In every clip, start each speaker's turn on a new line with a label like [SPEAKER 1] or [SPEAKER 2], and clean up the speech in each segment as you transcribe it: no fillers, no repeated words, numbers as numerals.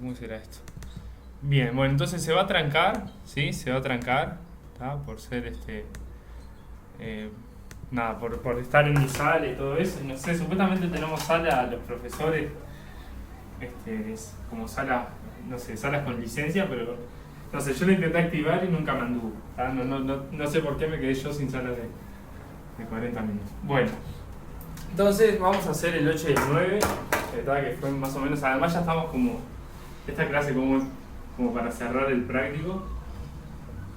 [SPEAKER 1] ¿Cómo será esto? Bien, bueno, entonces se va a trancar, ¿sí? Se va a trancar, ¿tá? Por ser nada, por estar en mi sala y todo eso. No sé, supuestamente tenemos sala a los profesores, es como sala, no sé, salas con licencia, pero no sé, yo la intenté activar y nunca me anduvo. No sé por qué me quedé yo sin sala de 40 minutos. Bueno, entonces vamos a hacer el 8 y el 9, que fue más o menos, además ya estamos como, esta clase como para cerrar el práctico,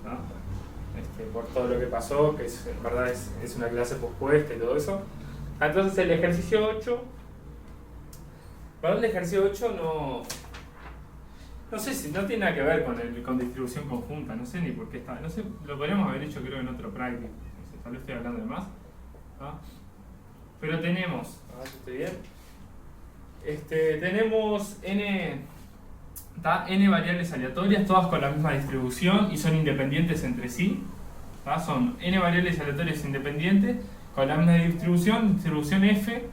[SPEAKER 1] ¿no? Por todo lo que pasó, que en verdad es una clase pospuesta y todo eso. Entonces el ejercicio 8, para el ejercicio 8 no sé si no tiene nada que ver con distribución conjunta, no sé ni por qué está, no sé, lo podríamos haber hecho creo en otro práctico, no sé, tal vez estoy hablando de más, ¿no? Pero tenemos, a ver si estoy bien, tenemos n variables aleatorias, todas con la misma distribución y son independientes entre sí, ¿tá? Son n variables aleatorias independientes con la misma distribución f,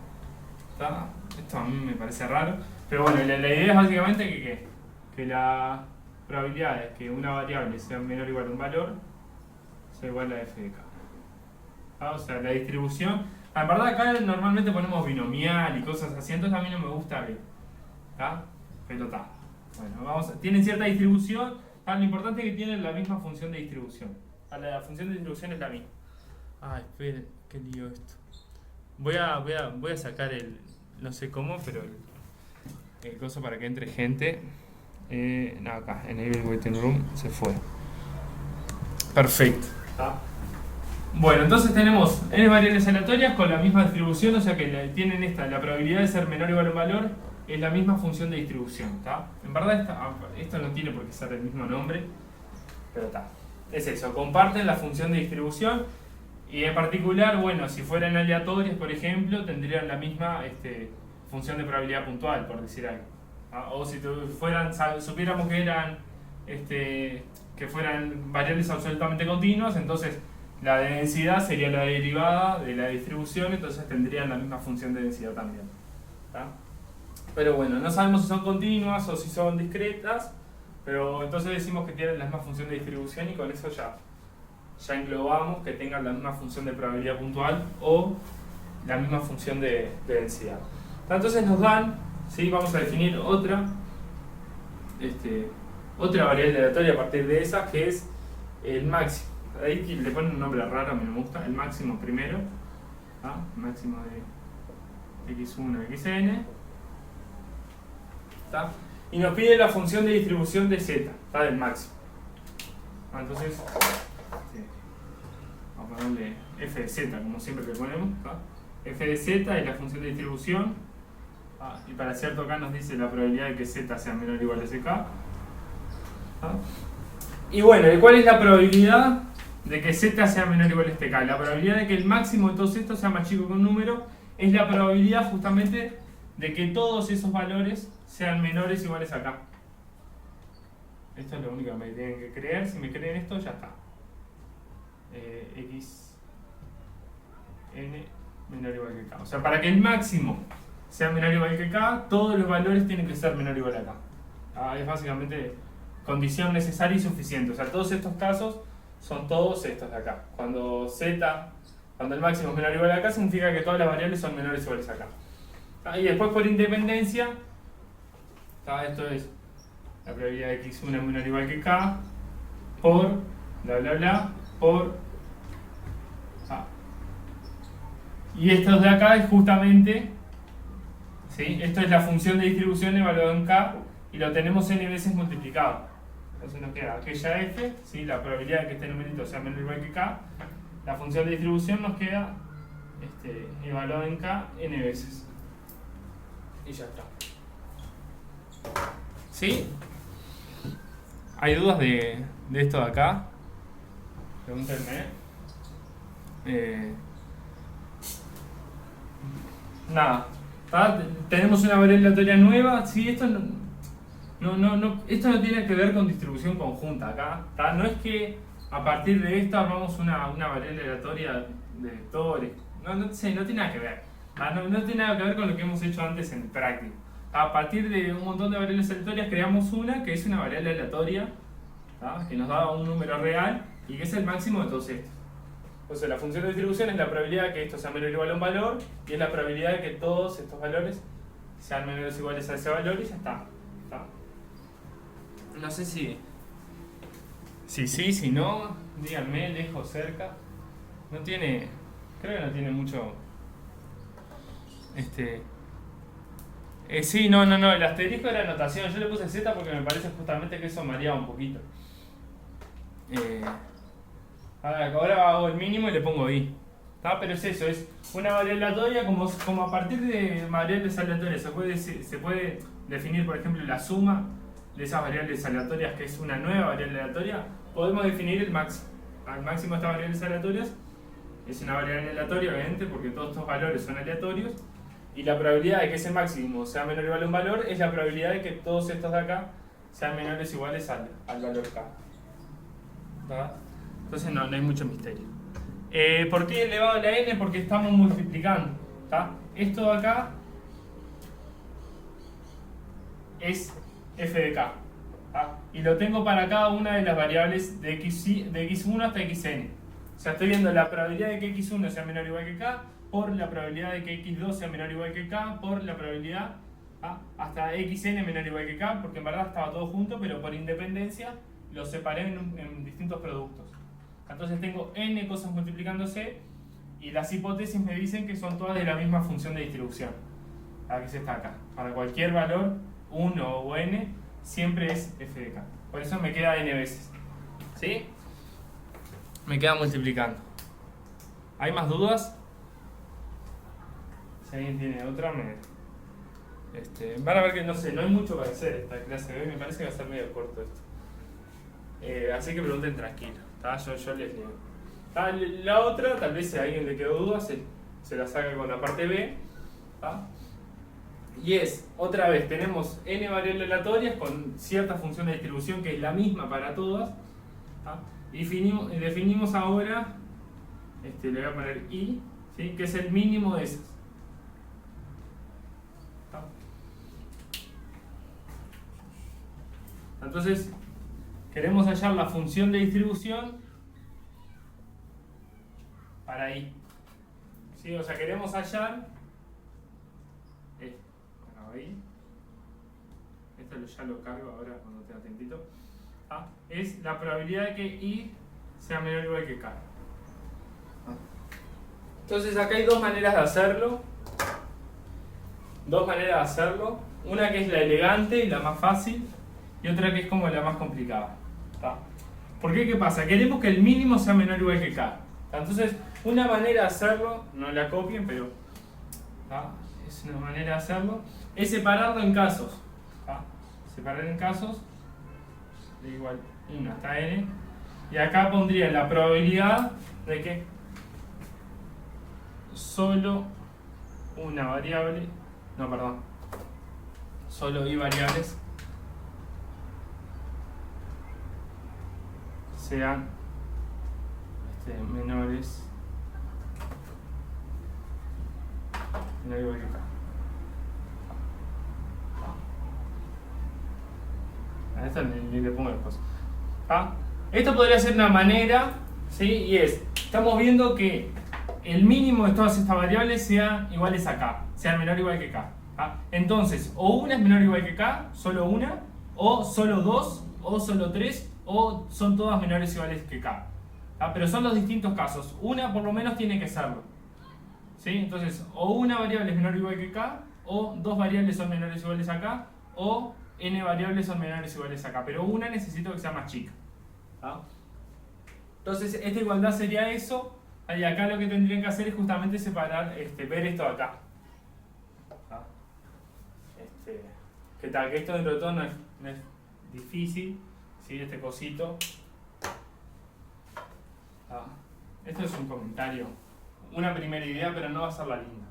[SPEAKER 1] ¿tá? Esto a mí me parece raro, pero bueno, la idea es básicamente que la probabilidad de que una variable sea menor o igual a un valor sea igual a f de k. ¿Tá? O sea, la distribución, en verdad acá normalmente ponemos binomial y cosas así, entonces a mí no me gusta bien, ¿tá? Pero está. Bueno, tienen cierta distribución, lo importante es que tienen la misma función de distribución. La función de distribución es la misma. Ah, esperen, qué lío esto. Voy a sacar no sé cómo, pero el coso para que entre gente. No, acá, Enable Waiting Room, se fue. Perfecto. ¿Tá? Bueno, entonces tenemos n variables aleatorias con la misma distribución, o sea que tienen la probabilidad de ser menor o igual a un valor es la misma función de distribución, ¿tá? En verdad esto no tiene por qué ser el mismo nombre, pero está. Es eso, comparten la función de distribución y en particular, bueno, si fueran aleatorias, por ejemplo, tendrían la misma función de probabilidad puntual, por decir algo. ¿Ah? O si supiéramos que fueran variables absolutamente continuas, entonces la de densidad sería la derivada de la distribución, entonces tendrían la misma función de densidad también. ¿Tá? Pero bueno, no sabemos si son continuas o si son discretas, pero entonces decimos que tienen la misma función de distribución y con eso ya englobamos que tengan la misma función de probabilidad puntual o la misma función de densidad. Entonces nos dan, ¿sí? Vamos a definir otra variable aleatoria a partir de esa, que es el máximo. Ahí le ponen un nombre raro, a mí me gusta, el máximo primero, ¿ah? Máximo de x1, xn, ¿tá? Y nos pide la función de distribución de z, ¿tá? Del máximo. Entonces, vamos a ponerle f de z, como siempre que ponemos, ¿tá? F de z es la función de distribución, ¿tá? Y para cierto acá nos dice la probabilidad de que z sea menor o igual a ck, ¿tá? Y bueno, ¿cuál es la probabilidad de que z sea menor o igual a ck? La probabilidad de que el máximo de todos estos sea más chico que un número es la probabilidad justamente de que todos esos valores sean menores o iguales a k. Esto es lo único que me tienen que creer. Si me creen esto, ya está. X n menor o igual que k. O sea, para que el máximo sea menor o igual que k, todos los valores tienen que ser menor o igual a k. Es básicamente condición necesaria y suficiente. O sea, todos estos casos son todos estos de acá. Cuando el máximo es menor o igual a k, significa que todas las variables son menores o iguales a k. Y después por independencia, esto es la probabilidad de que x1 es menor o igual que k por bla bla bla por a. Y esto de acá es justamente, ¿sí? Esto es la función de distribución evaluada en k y lo tenemos n veces multiplicado. Entonces nos queda aquella f, ¿sí? La probabilidad de que este numerito sea menor o igual que k, la función de distribución nos queda evaluada en k n veces. Y ya está. ¿Sí? ¿Hay dudas de esto de acá? Pregúntenme. Nada. Tenemos una variable aleatoria nueva. Sí, esto esto no tiene que ver con distribución conjunta acá. No es que a partir de esto armamos una variable aleatoria de vectores. No tiene nada que ver. No tiene nada que ver con lo que hemos hecho antes en el práctico. a partir de un montón de variables aleatorias creamos una que es una variable aleatoria, ¿tá? Que nos da un número real y que es el máximo de todos estos. Entonces la función de distribución es la probabilidad de que esto sea menor o igual a un valor y es la probabilidad de que todos estos valores sean menores o iguales a ese valor y ya está. ¿Tá? No sé si sí, si no, díganme, lejos, cerca. No tiene, creo que no tiene mucho. Sí, no, el asterisco era anotación. Yo le puse Z porque me parece justamente que eso mareaba un poquito. Ahora hago el mínimo y le pongo I. ¿Tá? Pero es eso, es una variable aleatoria como a partir de variables aleatorias se puede definir, por ejemplo, la suma de esas variables aleatorias, que es una nueva variable aleatoria. Podemos definir el máximo. El máximo de estas variables aleatorias es una variable aleatoria, obviamente, porque todos estos valores son aleatorios. Y la probabilidad de que ese máximo sea menor o igual a un valor es la probabilidad de que todos estos de acá sean menores o iguales al valor K. ¿Tá? Entonces no hay mucho misterio. ¿Por qué elevado a la n? Porque estamos multiplicando. ¿Tá? Esto de acá es f de k. ¿Tá? Y lo tengo para cada una de las variables de x1 hasta xn. O sea, estoy viendo la probabilidad de que x1 sea menor o igual que k por la probabilidad de que x2 sea menor o igual que k por la probabilidad hasta xn menor o igual que k, porque en verdad estaba todo junto, pero por independencia lo separé en distintos productos. Entonces tengo n cosas multiplicándose y las hipótesis me dicen que son todas de la misma función de distribución. La que se está acá. Para cualquier valor, 1 o n, siempre es f de k. Por eso me queda n veces. ¿Sí? Me queda multiplicando. ¿Hay más dudas? Si alguien tiene otra, van a ver que no sé, no hay mucho para hacer esta clase de hoy, me parece que va a ser medio corto esto. Así que pregunten tranquilo, yo les leo. La otra, tal vez si a alguien le quedó duda, se la saca con la parte B. Y es, otra vez, tenemos n variables aleatorias con cierta función de distribución que es la misma para todas. Y definimos ahora, le voy a poner I, ¿sí? Que es el mínimo de esas. Entonces, queremos hallar la función de distribución para I. ¿Sí? O sea, queremos hallar ahí. Esto ya lo cargo ahora cuando tenga tiempito. Es la probabilidad de que I sea menor o igual que K. Entonces acá hay dos maneras de hacerlo. Una que es la elegante y la más fácil, y otra que es como la más complicada. ¿Por qué? ¿Qué pasa? Queremos que el mínimo sea menor o igual que K. Entonces, una manera de hacerlo, no la copien, pero es una manera de hacerlo, es separarlo en casos. Separar en casos de igual 1 hasta n. Y acá pondría la probabilidad de que solo una variable, solo i variables sean menores o igual que K. A esto ni le pongo las cosas. Esto podría ser una manera, ¿sí? Y estamos viendo que el mínimo de todas estas variables sean iguales a K, sean menor o igual que K. Entonces, o una es menor o igual que K, solo una, o solo dos, o solo tres, o son todas menores o iguales que K. Pero son los distintos casos. Una por lo menos tiene que serlo. ¿Sí? Entonces, o una variable es menor o igual que K, o dos variables son menores o iguales a K, o n variables son menores o iguales a K. Pero una necesito que sea más chica. Entonces, esta igualdad sería eso. Y acá lo que tendrían que hacer es justamente separar, ver esto de acá. Que esto dentro de todo no es difícil, ¿sí? Este cosito. Esto es un comentario, una primera idea, pero no va a ser la linda.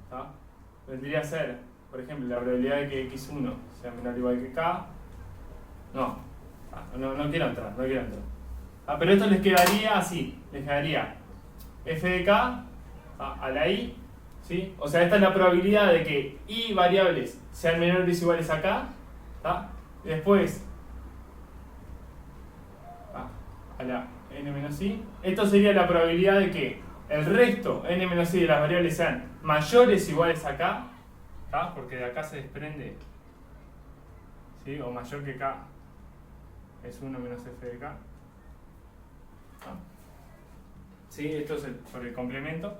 [SPEAKER 1] Vendría a ser, por ejemplo, la probabilidad de que x1 sea menor o igual que k. No quiero entrar. Pero esto les quedaría así, les quedaría f de k a la i ¿sí? O sea, esta es la probabilidad de que y variables sean menores o iguales acá. ¿Tá? Después, a la n menos i. Esto sería la probabilidad de que el resto, n menos i, de las variables sean mayores o iguales acá. ¿Tá? Porque de acá se desprende, ¿sí? O mayor que k es 1 menos f de k. ¿Tá? ¿Sí? Esto es por el complemento.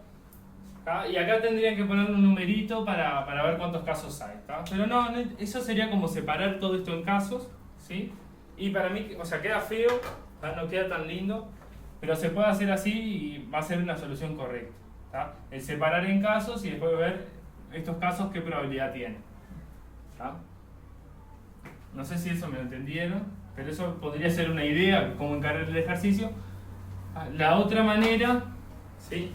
[SPEAKER 1] ¿Tá? Y acá tendrían que poner un numerito para ver cuántos casos hay. ¿Tá? Pero no, eso sería como separar todo esto en casos. ¿Sí? Y para mí, o sea, queda feo, ¿tá? No queda tan lindo, pero se puede hacer así y va a ser una solución correcta. ¿Tá? El separar en casos y después ver estos casos qué probabilidad tienen. ¿Tá? No sé si eso me lo entendieron, pero eso podría ser una idea cómo encarar el ejercicio. La otra manera, ¿sí?,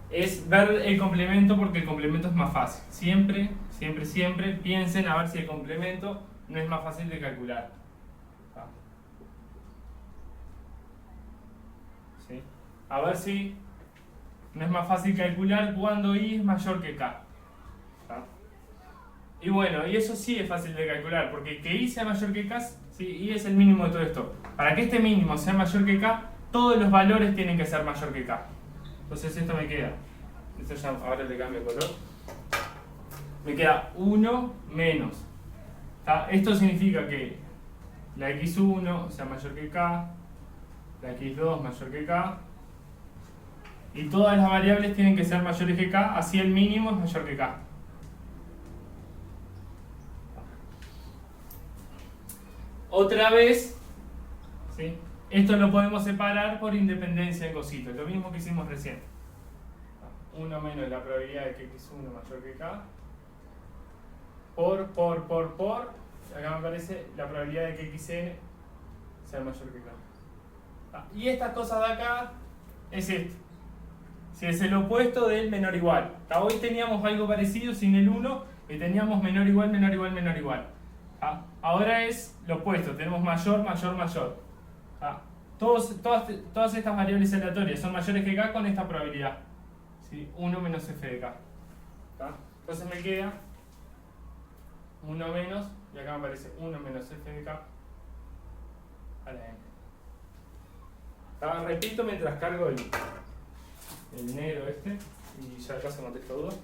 [SPEAKER 1] es ver el complemento, porque el complemento es más fácil. Siempre, siempre, siempre piensen a ver si el complemento no es más fácil de calcular. ¿Sí? A ver si no es más fácil calcular cuando i es mayor que k. ¿Tá? Y bueno, y eso sí es fácil de calcular, porque que i sea mayor que k, ¿sí?, i es el mínimo de todo esto. Para que este mínimo sea mayor que k, todos los valores tienen que ser mayor que k. Entonces esto me queda, esto ya, ahora le cambio de color, me queda 1 menos. ¿Tá? Esto significa que la x1 sea mayor que k, la x2 mayor que k, y todas las variables tienen que ser mayores que k, así el mínimo es mayor que k. Otra vez, ¿sí?, esto lo podemos separar por independencia en cositos, lo mismo que hicimos recién. 1 menos la probabilidad de que x1 mayor que k, por, acá me aparece la probabilidad de que xn sea mayor que k. Y estas cosas de acá es esto. Si es el opuesto del menor igual. Hoy teníamos algo parecido sin el 1 y teníamos menor igual, menor igual, menor igual. Ahora es lo opuesto, tenemos mayor, mayor, mayor. Todas estas variables aleatorias son mayores que k con esta probabilidad. ¿Sí? 1 menos f de k. Entonces me queda 1 menos, y acá me aparece 1 menos f de k a la n. Repito mientras cargo el negro este, y ya acá se contesto dudas.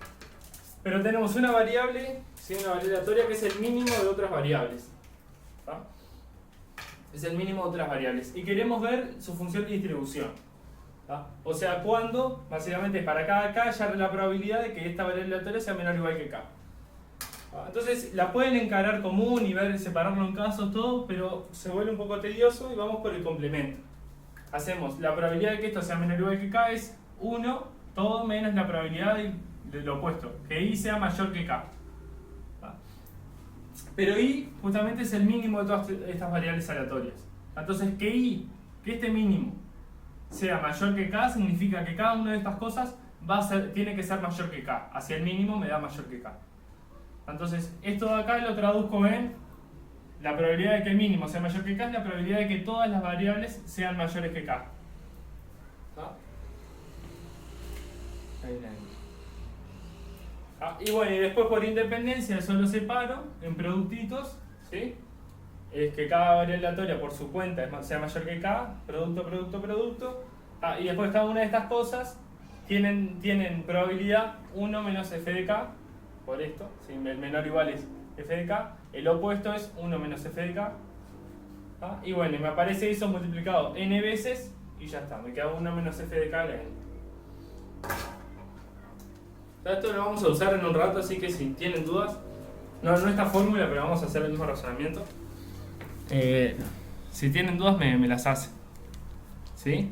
[SPEAKER 1] Pero tenemos una variable, ¿sí?, una variable aleatoria que es el mínimo de otras variables. ¿Tá? Es el mínimo de otras variables. Y queremos ver su función de distribución. ¿Tá? O sea, cuando, básicamente, para cada k haya la probabilidad de que esta variable aleatoria sea menor o igual que k. Entonces, la pueden encarar común y ver, separarlo en casos, todo, pero se vuelve un poco tedioso y vamos por el complemento. Hacemos la probabilidad de que esto sea menor o igual que k es 1, todo menos la probabilidad de lo opuesto, que i sea mayor que k. Pero i justamente es el mínimo de todas estas variables aleatorias. Entonces que este mínimo sea mayor que k significa que cada una de estas cosas tiene que ser mayor que k. Hacia el mínimo me da mayor que k. Entonces esto de acá lo traduzco en la probabilidad de que el mínimo sea mayor que k es la probabilidad de que todas las variables sean mayores que k. Y bueno, y después por independencia eso lo separo en productitos, ¿sí? Es que cada variable aleatoria por su cuenta sea mayor que k, producto, producto, producto. Y después cada una de estas cosas tienen probabilidad 1 menos f de k, por esto, ¿sí? El menor igual es f de k, el opuesto es 1 menos f de k. Y bueno, y me aparece eso multiplicado n veces y ya está, me queda 1 menos f de k a la n. Esto lo vamos a usar en un rato, así que si tienen dudas, no esta fórmula, pero vamos a hacer el mismo razonamiento. Si tienen dudas me las hacen. ¿Sí?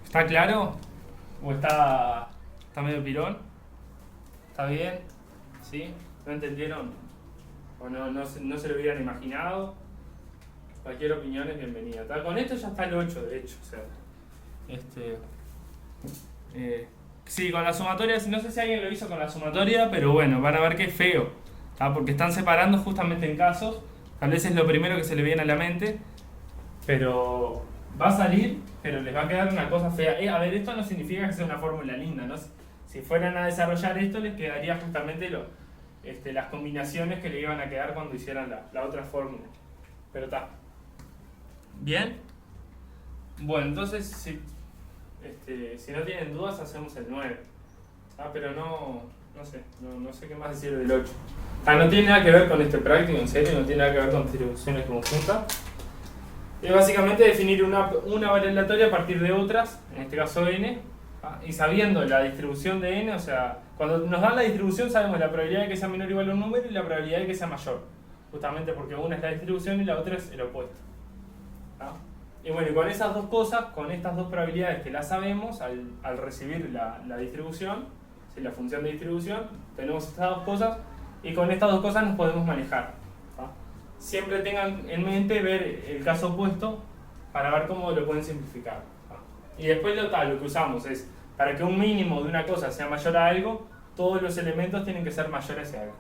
[SPEAKER 1] ¿Está claro? ¿O está medio pirón? ¿Está bien? ¿Sí? ¿No entendieron? ¿O no se lo hubieran imaginado? Cualquier opinión es bienvenida. Con esto ya está el 8, de hecho. O sea, sí, con la sumatoria, no sé si alguien lo hizo con la sumatoria, pero bueno, van a ver que es feo, porque están separando justamente en casos. Tal vez es lo primero que se le viene a la mente, pero va a salir, pero les va a quedar una cosa fea. A ver, esto no significa que sea una fórmula linda, ¿no? Si fueran a desarrollar esto, les quedaría justamente las combinaciones que le iban a quedar cuando hicieran la otra fórmula. Pero está. ¿Bien? Bueno, entonces, si no tienen dudas, hacemos el 9. Pero no sé qué más decir del 8. No tiene nada que ver con este práctico, en serio, no tiene nada que ver con distribuciones conjuntas. Es básicamente definir una variable aleatoria a partir de otras, en este caso n, y sabiendo la distribución de n, o sea, cuando nos dan la distribución sabemos la probabilidad de que sea menor o igual a un número y la probabilidad de que sea mayor, justamente porque una es la distribución y la otra es el opuesto. Y bueno, y con esas dos cosas, con estas dos probabilidades que las sabemos, al recibir la distribución, la función de distribución, tenemos estas dos cosas, y con estas dos cosas nos podemos manejar. Siempre tengan en mente ver el caso opuesto para ver cómo lo pueden simplificar. Y después lo que usamos es, para que un mínimo de una cosa sea mayor a algo, todos los elementos tienen que ser mayores a algo.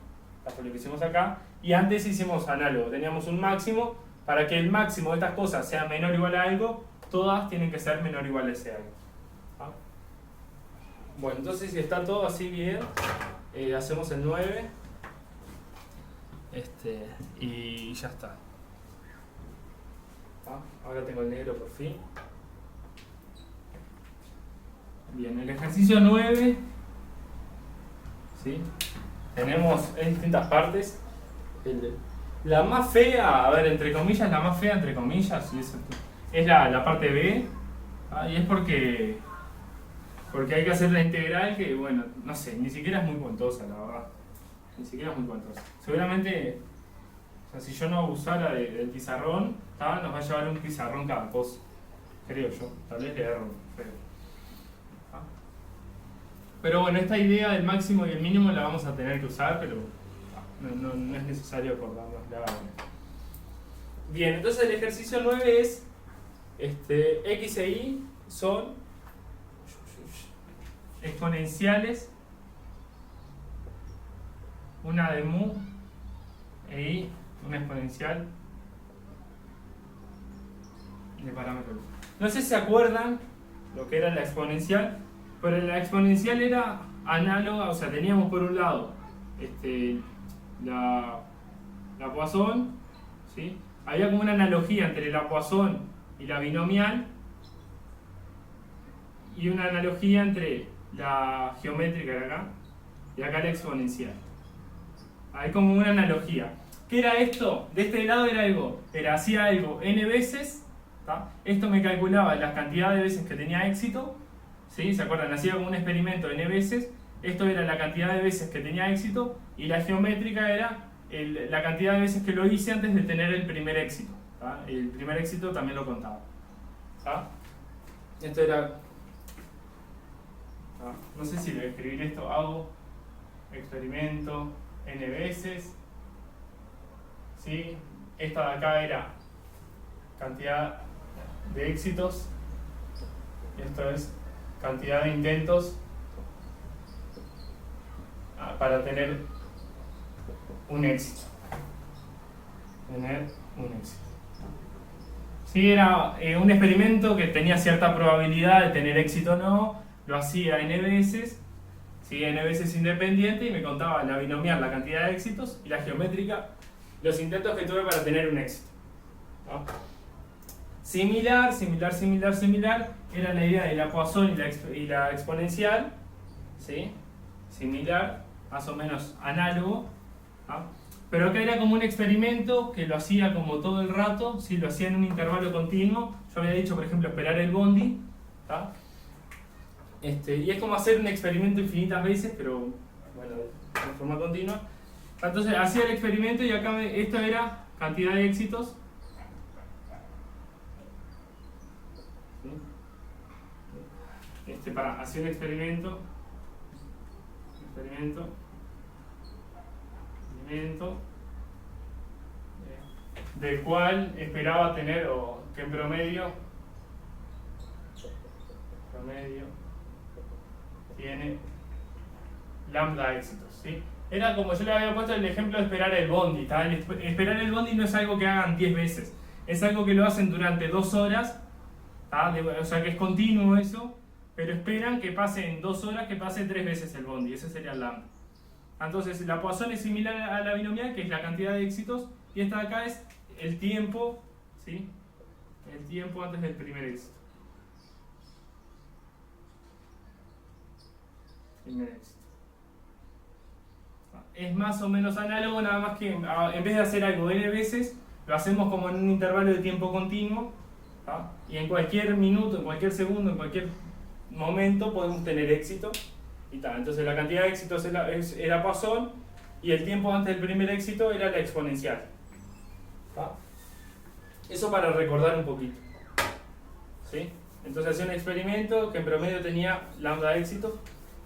[SPEAKER 1] Eso es lo que hicimos acá. Y antes hicimos análogo, teníamos un máximo, para que el máximo de estas cosas sea menor o igual a algo, todas tienen que ser menor o igual a ese algo. Bueno, entonces si está todo así bien, hacemos el 9. Y ya está. Ahora tengo el negro por fin. Bien, el ejercicio 9, ¿sí? Tenemos en distintas partes. La más fea, a ver, entre comillas, la más fea, entre comillas, es la parte B. Y es porque hay que hacer la integral que, bueno, no sé, ni siquiera es muy cuentosa, la verdad. Ni siquiera es muy cuentosa. Seguramente, o sea, si yo no abusara del pizarrón, nos va a llevar un pizarrón cada cosa. Creo yo, tal vez le erro, pero bueno, esta idea del máximo y el mínimo la vamos a tener que usar, pero no es necesario acordarnos la verdad. Bien, entonces el ejercicio 9 es x e y son exponenciales, una de mu e y, una exponencial de parámetro. No sé si se acuerdan lo que era la exponencial, pero la exponencial era análoga, o sea, teníamos por un lado la Poisson, ¿sí? Había como una analogía entre la Poisson y la binomial, y una analogía entre la geométrica de acá y acá la exponencial. Hay como una analogía. ¿Qué era esto? De este lado hacía algo n veces, ¿tá? Esto me calculaba la cantidad de veces que tenía éxito, ¿sí? ¿Se acuerdan? Hacía como un experimento n veces, esto era la cantidad de veces que tenía éxito, y la geométrica era la cantidad de veces que lo hice antes de tener el primer éxito, ¿tá? El primer éxito también lo contaba, ¿tá? Esto era... No sé si le voy a escribir esto, hago experimento n veces, ¿sí? Esta de acá era cantidad de éxitos, esto es cantidad de intentos para tener un éxito. Sí, era un experimento que tenía cierta probabilidad de tener éxito o no, lo hacía n veces, ¿sí? N veces independiente, y me contaba la binomial la cantidad de éxitos y la geométrica los intentos que tuve para tener un éxito, ¿no? Similar era la idea de la Poisson y la exponencial, ¿sí? Similar, más o menos análogo, ¿no? Pero acá era como un experimento que lo hacía como todo el rato, ¿sí? Lo hacía en un intervalo continuo. Yo había dicho, por ejemplo, esperar el bondi, ¿tá? Y es como hacer un experimento infinitas veces, pero bueno, de forma continua. Entonces hacía el experimento, y acá esto era cantidad de éxitos, ¿sí? Hacía el experimento, del cual esperaba tener, o que en promedio tiene lambda éxitos, ¿sí? Era como yo le había puesto el ejemplo de esperar el bondi, ¿tá? Esperar el bondi no es algo que hagan 10 veces, es algo que lo hacen durante 2 horas, O sea que es continuo eso, pero esperan que pase en 2 horas, que pase 3 veces el bondi, ese sería el lambda. Entonces la Poisson es similar a la binomial, que es la cantidad de éxitos, y esta de acá es el tiempo, ¿sí? El tiempo antes del primer éxito. Primer éxito. Es más o menos análogo, nada más que en vez de hacer algo n veces, lo hacemos como en un intervalo de tiempo continuo, ¿tá? Y en cualquier minuto, en cualquier segundo, en cualquier momento podemos tener éxito. Y tal. Entonces la cantidad de éxitos era Poisson y el tiempo antes del primer éxito era la exponencial. ¿Tá? Eso para recordar un poquito. ¿Sí? Entonces hacía un experimento que en promedio tenía lambda éxito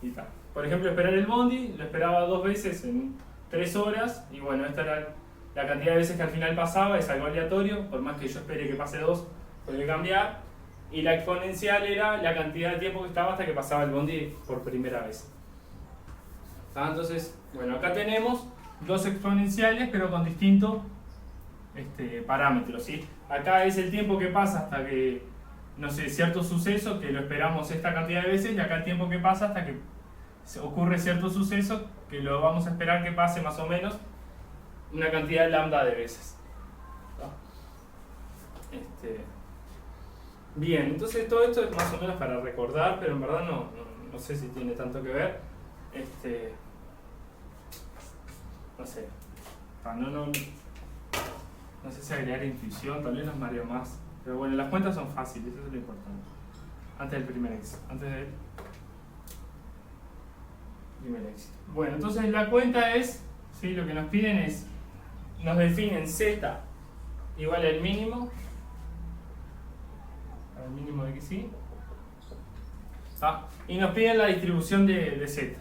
[SPEAKER 1] y tal. Por ejemplo, esperar el bondi, lo esperaba 2 veces en 3 horas y bueno, esta era la cantidad de veces que al final pasaba, es algo aleatorio, por más que yo espere que pase 2, puede cambiar. Y la exponencial era la cantidad de tiempo que estaba hasta que pasaba el bondi por primera vez. Entonces, bueno, acá tenemos 2 exponenciales pero con distintos parámetros, ¿sí? Acá es el tiempo que pasa hasta que, no sé, cierto suceso, que lo esperamos esta cantidad de veces, y acá el tiempo que pasa hasta que ocurre cierto suceso, que lo vamos a esperar que pase más o menos una cantidad lambda de veces. Bien, entonces todo esto es más o menos para recordar, pero en verdad no sé si tiene tanto que ver. No sé. No sé si agregar intuición, tal vez nos mareo más. Pero bueno, las cuentas son fáciles, eso es lo importante. Antes del primer éxito. Bueno, entonces la cuenta es, ¿sí? Lo que nos piden es, nos definen z igual al mínimo de xy, y nos piden la distribución de z.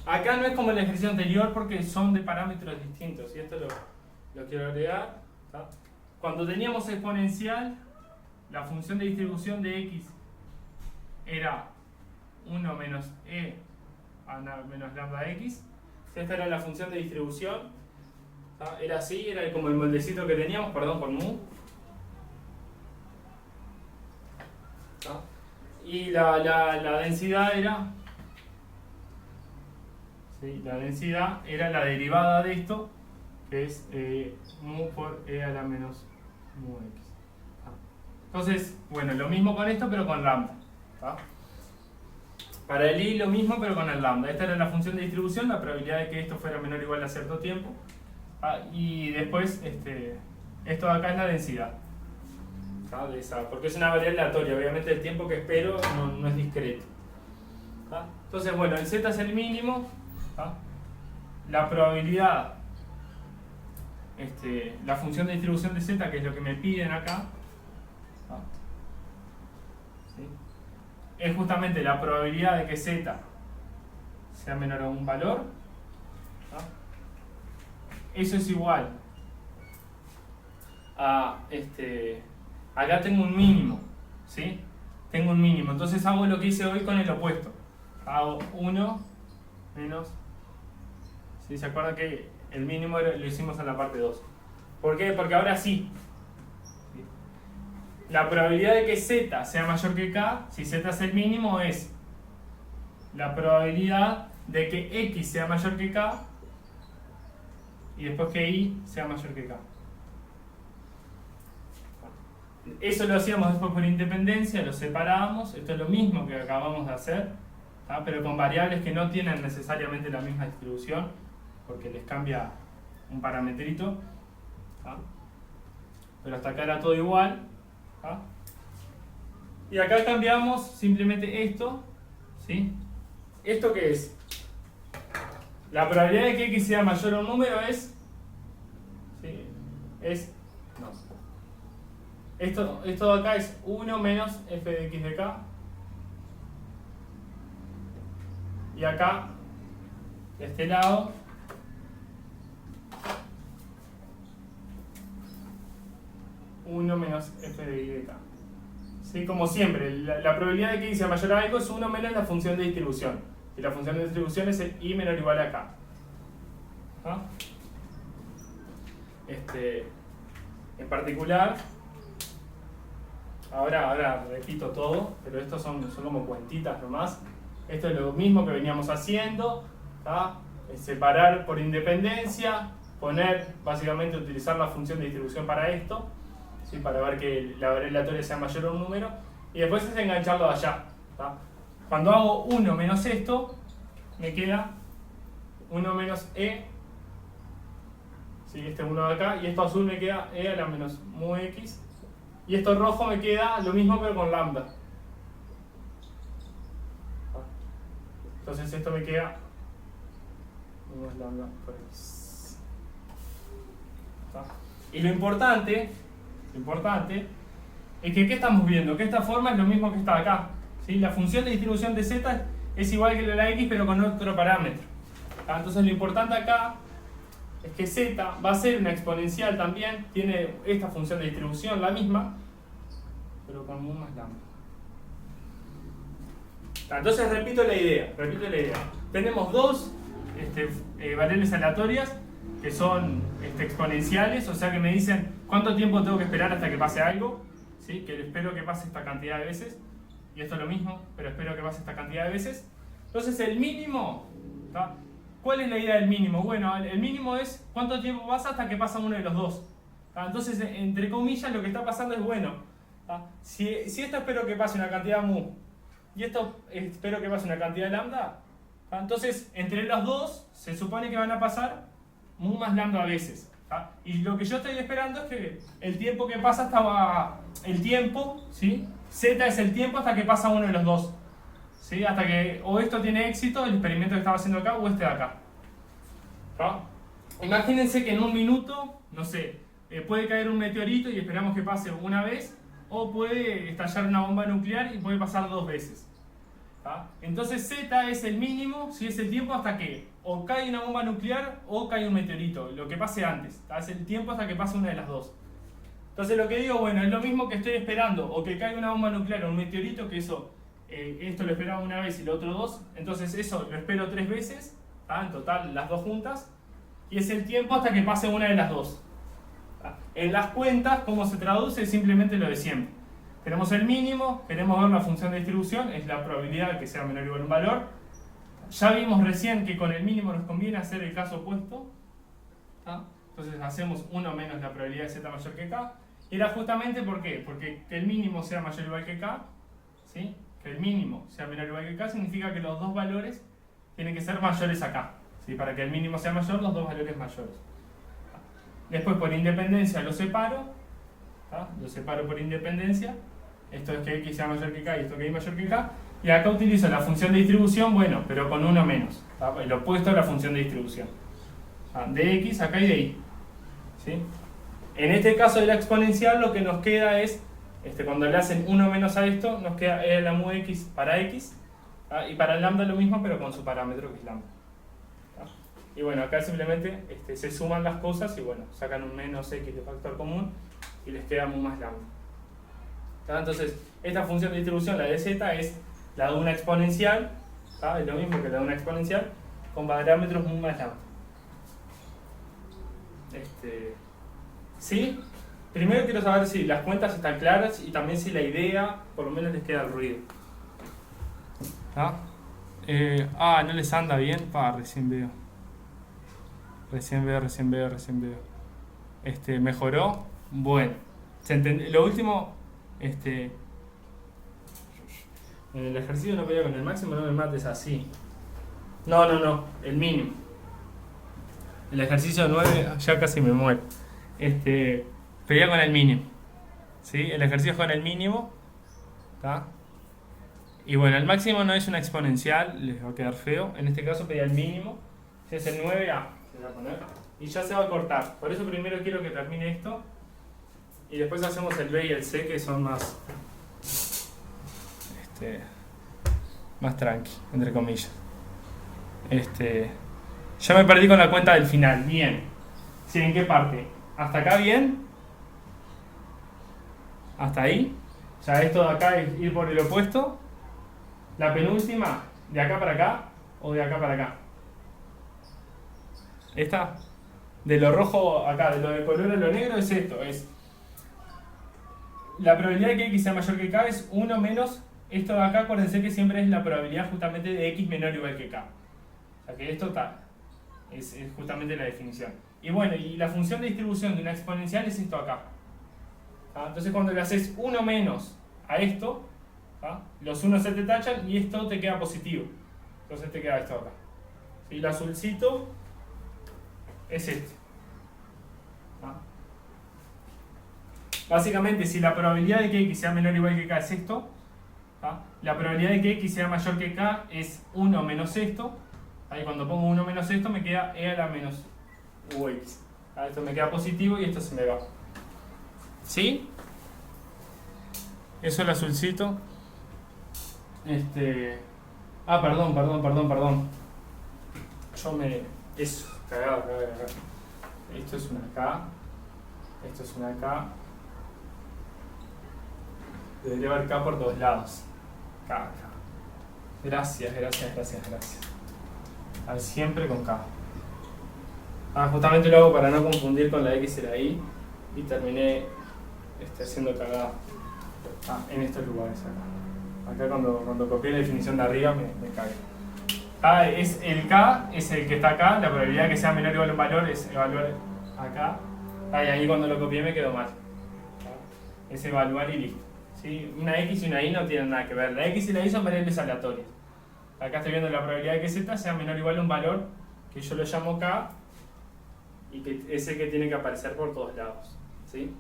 [SPEAKER 1] Acá no es como el ejercicio anterior porque son de parámetros distintos, y esto lo quiero agregar. Cuando teníamos exponencial, la función de distribución de x era 1 menos e menos lambda x. Esta era la función de distribución. Era así, era como el moldecito que teníamos, perdón, con mu. Y la densidad era, ¿sí? La densidad era la derivada de esto, que es mu por e a la menos mu x. Entonces, bueno, lo mismo con esto, pero con lambda. Para el i lo mismo, pero con el lambda. Esta era la función de distribución, la probabilidad de que esto fuera menor o igual a cierto tiempo. Y después, esto de acá es la densidad. Porque es una variable aleatoria, obviamente el tiempo que espero no es discreto. Entonces, bueno, el z es el mínimo. La probabilidad, la función de distribución de z, que es lo que me piden acá, ¿sí? Es justamente la probabilidad de que z sea menor a un valor. Eso es igual a acá tengo un mínimo, ¿sí? Tengo un mínimo, entonces hago lo que hice hoy con el opuesto. Hago 1 menos, ¿sí? ¿Se acuerdan que el mínimo lo hicimos en la parte 2? ¿Por qué? Porque ahora sí. La probabilidad de que z sea mayor que k, si z es el mínimo, es la probabilidad de que x sea mayor que k y después que y sea mayor que k. Eso lo hacíamos después por independencia, lo separábamos. Esto es lo mismo que acabamos de hacer, pero con variables que no tienen necesariamente la misma distribución, porque les cambia un parametrito. Pero hasta acá era todo igual. Y acá cambiamos simplemente esto, ¿sí? ¿Esto qué es? La probabilidad de que x sea mayor a un número es, ¿sí? Esto de acá es 1 menos f de x de k. Y acá, de este lado, uno menos f de y de k. ¿Sí? Como siempre, la probabilidad de que y sea mayor a algo es 1 menos la función de distribución. Y la función de distribución es el i menor o igual a k. En particular, ahora repito todo, pero estos son como cuentitas nomás. Esto es lo mismo que veníamos haciendo, ¿tá? Separar por independencia, básicamente utilizar la función de distribución para esto, ¿sí? Para ver que la aleatoria sea mayor a un número, y después es engancharlo de allá, ¿tá? Cuando hago 1 menos esto, me queda 1 menos e, ¿sí? Este 1 de acá, y esto azul me queda e a la menos mu x, y esto rojo me queda lo mismo pero con lambda. Entonces esto me queda más lambda por x. Y lo importante es que ¿qué estamos viendo? Que esta forma es lo mismo que está acá, ¿sí? La función de distribución de z es igual que la de la x pero con otro parámetro. Entonces lo importante acá es que z va a ser una exponencial también, tiene esta función de distribución, la misma, pero con mu más lambda. Entonces repito la idea. Tenemos dos variables aleatorias que son exponenciales, o sea que me dicen cuánto tiempo tengo que esperar hasta que pase algo, ¿sí? Que espero que pase esta cantidad de veces, y esto es lo mismo, pero espero que pase esta cantidad de veces. Entonces el mínimo, ¿tá? ¿Cuál es la idea del mínimo? Bueno, el mínimo es cuánto tiempo pasa hasta que pasa uno de los dos. ¿Tá? Entonces, entre comillas, lo que está pasando es bueno. ¿Tá? Si esto espero que pase una cantidad mu, y esto espero que pase una cantidad de lambda, ¿tá? Entonces, entre los dos, se supone que van a pasar mu más lambda a veces. ¿Tá? Y lo que yo estoy esperando es que el tiempo que pasa el tiempo, ¿sí? Z es el tiempo hasta que pasa uno de los dos. ¿Sí? Hasta que o esto tiene éxito, el experimento que estaba haciendo acá, o este de acá. ¿Tá? Imagínense que en un minuto, no sé, puede caer un meteorito y esperamos que pase una vez, o puede estallar una bomba nuclear y puede pasar 2 veces. ¿Tá? Entonces Z es el mínimo, si es el tiempo hasta que o cae una bomba nuclear o cae un meteorito, lo que pase antes. ¿Tá? Es el tiempo hasta que pase una de las dos. Entonces lo que digo, bueno, es lo mismo que estoy esperando, o que caiga una bomba nuclear o un meteorito, que eso... esto lo esperaba una vez y lo otro 2, entonces eso lo espero 3 veces, ¿tá? En total las dos juntas, y es el tiempo hasta que pase una de las dos. ¿Tá? En las cuentas, ¿cómo se traduce? Simplemente lo de siempre. Tenemos el mínimo, queremos ver la función de distribución, es la probabilidad de que sea menor o igual a un valor. Ya vimos recién que con el mínimo nos conviene hacer el caso opuesto. ¿Tá? Entonces hacemos 1 menos la probabilidad de z mayor que k. Y era justamente ¿por qué? Porque que el mínimo sea mayor o igual que k, ¿sí? Que el mínimo sea menor o igual que k significa que los dos valores tienen que ser mayores a k, ¿sí? Para que el mínimo sea mayor, los dos valores mayores. Después por independencia lo separo, ¿tá? Lo separo por independencia, esto es que x sea mayor que k y esto que y mayor que k, y acá utilizo la función de distribución, bueno, pero con uno menos, ¿tá? El opuesto a la función de distribución, ¿tá? De x acá y de y, ¿sí? En este caso de la exponencial lo que nos queda es cuando le hacen 1 menos a esto, nos queda e a la mu x para x, ¿tá? Y para el lambda lo mismo, pero con su parámetro que es lambda. ¿Tá? Y bueno, acá simplemente se suman las cosas y bueno, sacan un menos x de factor común y les queda mu más lambda. ¿Tá? Entonces, esta función de distribución, la de z, es la de una exponencial, ¿tá? Es lo mismo que la de una exponencial, con parámetros mu más lambda. ¿Sí? Primero quiero saber si las cuentas están claras y también si la idea, por lo menos les queda el ruido. No les anda bien. Recién veo. ¿Mejoró? Bueno. Lo último, en el ejercicio no pelea con el máximo, no me mates así. No, el mínimo. El ejercicio 9 ya casi me muero. Pelea con el mínimo, ¿sí? El ejercicio es con el mínimo, ¿tá? Y bueno, el máximo no es una exponencial, les va a quedar feo. En este caso pedía el mínimo, si es el 9A, se va a poner, y ya se va a cortar. Por eso primero quiero que termine esto, y después hacemos el B y el C, que son más tranqui, entre comillas. Ya me perdí con la cuenta del final, bien. ¿Sí? ¿En qué parte? ¿Hasta acá bien? Hasta ahí, ya esto de acá es ir por el opuesto. La penúltima, de acá para acá o de acá para acá. Esta, de lo rojo acá, de lo de color a lo negro es esto, es la probabilidad de que x sea mayor que k es 1 menos esto de acá. Acuérdense que siempre es la probabilidad justamente de x menor o igual que k. O sea que esto está, es justamente la definición. Y bueno, y la función de distribución de una exponencial es esto acá. Entonces cuando le haces 1 menos a esto, los unos se te tachan y esto te queda positivo. Entonces te queda esto acá. Y el azulcito es este. Básicamente, si la probabilidad de que x sea menor o igual que k es esto, la probabilidad de que x sea mayor que k es 1 menos esto. Ahí cuando pongo 1 menos esto me queda e a la menos ux. Esto me queda positivo y esto se me va. ¿Sí? Eso el azulcito. Perdón. Eso, cagado. Esto es una K. Esto es una K. Debería haber K por todos lados. K. Gracias. Siempre con K. Justamente lo hago para no confundir con la X y la Y. Y terminé haciendo cagada en estos lugares acá. Acá cuando copié la definición de arriba me cagué. El K es el que está acá. La probabilidad de que sea menor o igual a un valor es evaluar acá. Y ahí cuando lo copié me quedó mal. Es evaluar y listo. ¿Sí? Una X y una Y no tienen nada que ver. La X y la Y son variables aleatorias. Acá estoy viendo la probabilidad de que Z sea menor o igual a un valor que yo lo llamo K y que es el que tiene que aparecer por todos lados. ¿Sí?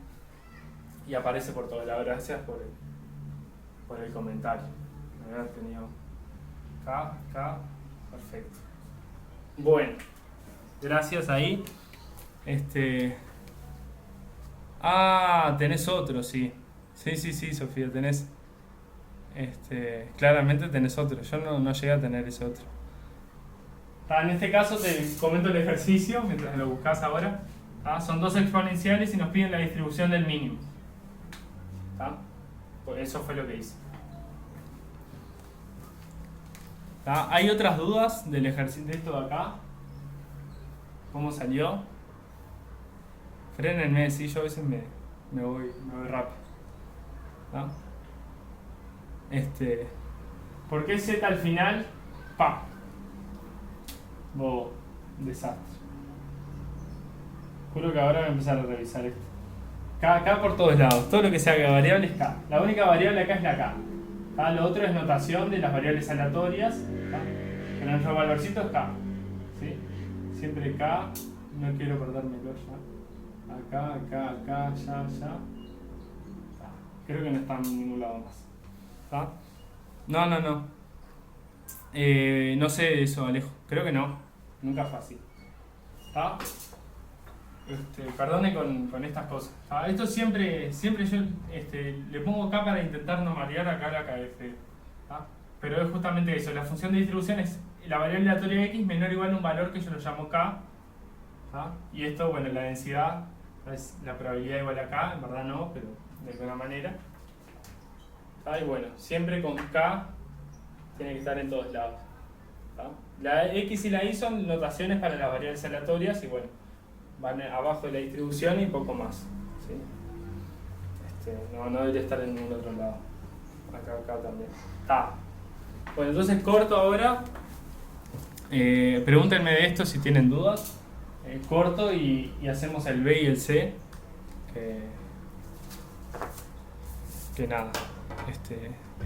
[SPEAKER 1] Y aparece por todos lados. Gracias por el comentario. Me haber tenido K, perfecto. Bueno, gracias ahí. Tenés otro, sí. Sí, Sofía, tenés. Claramente tenés otro. Yo no llegué a tener ese otro. En este caso te comento el ejercicio mientras lo buscas ahora. Son dos exponenciales y nos piden la distribución del mínimo. Pues eso fue lo que hice. ¿Hay otras dudas del ejercicio de esto de acá? ¿Cómo salió? Frénenme, sí, yo a veces me voy rápido. ¿Por qué Z al final? Desastre. Juro que ahora voy a empezar a revisar esto. K por todos lados. Todo lo que sea variable es K. La única variable acá es la K. Lo otro es notación de las variables aleatorias. Pero nuestro valorcito es K. ¿Sí? Siempre K. No quiero perdérmelo ya. Acá, ya. Creo que no está en ningún lado más. No. No sé eso, Alejo. Creo que no. Nunca fue así. Perdone con estas cosas. Esto siempre yo le pongo K para intentar no marear acá la KF. Pero es justamente eso. La función de distribución es la variable aleatoria X menor o igual a un valor que yo lo llamo K. Y esto, bueno, la densidad es la probabilidad igual a K. En verdad no, pero de alguna manera. Y bueno, siempre con K tiene que estar en todos lados. La X y la Y son notaciones para las variables aleatorias y bueno, van abajo de la distribución y poco más. ¿Sí? No debería estar en ningún otro lado. Acá también. Bueno, entonces corto ahora. Pregúntenme de esto si tienen dudas. Corto y hacemos el B y el C. Que nada.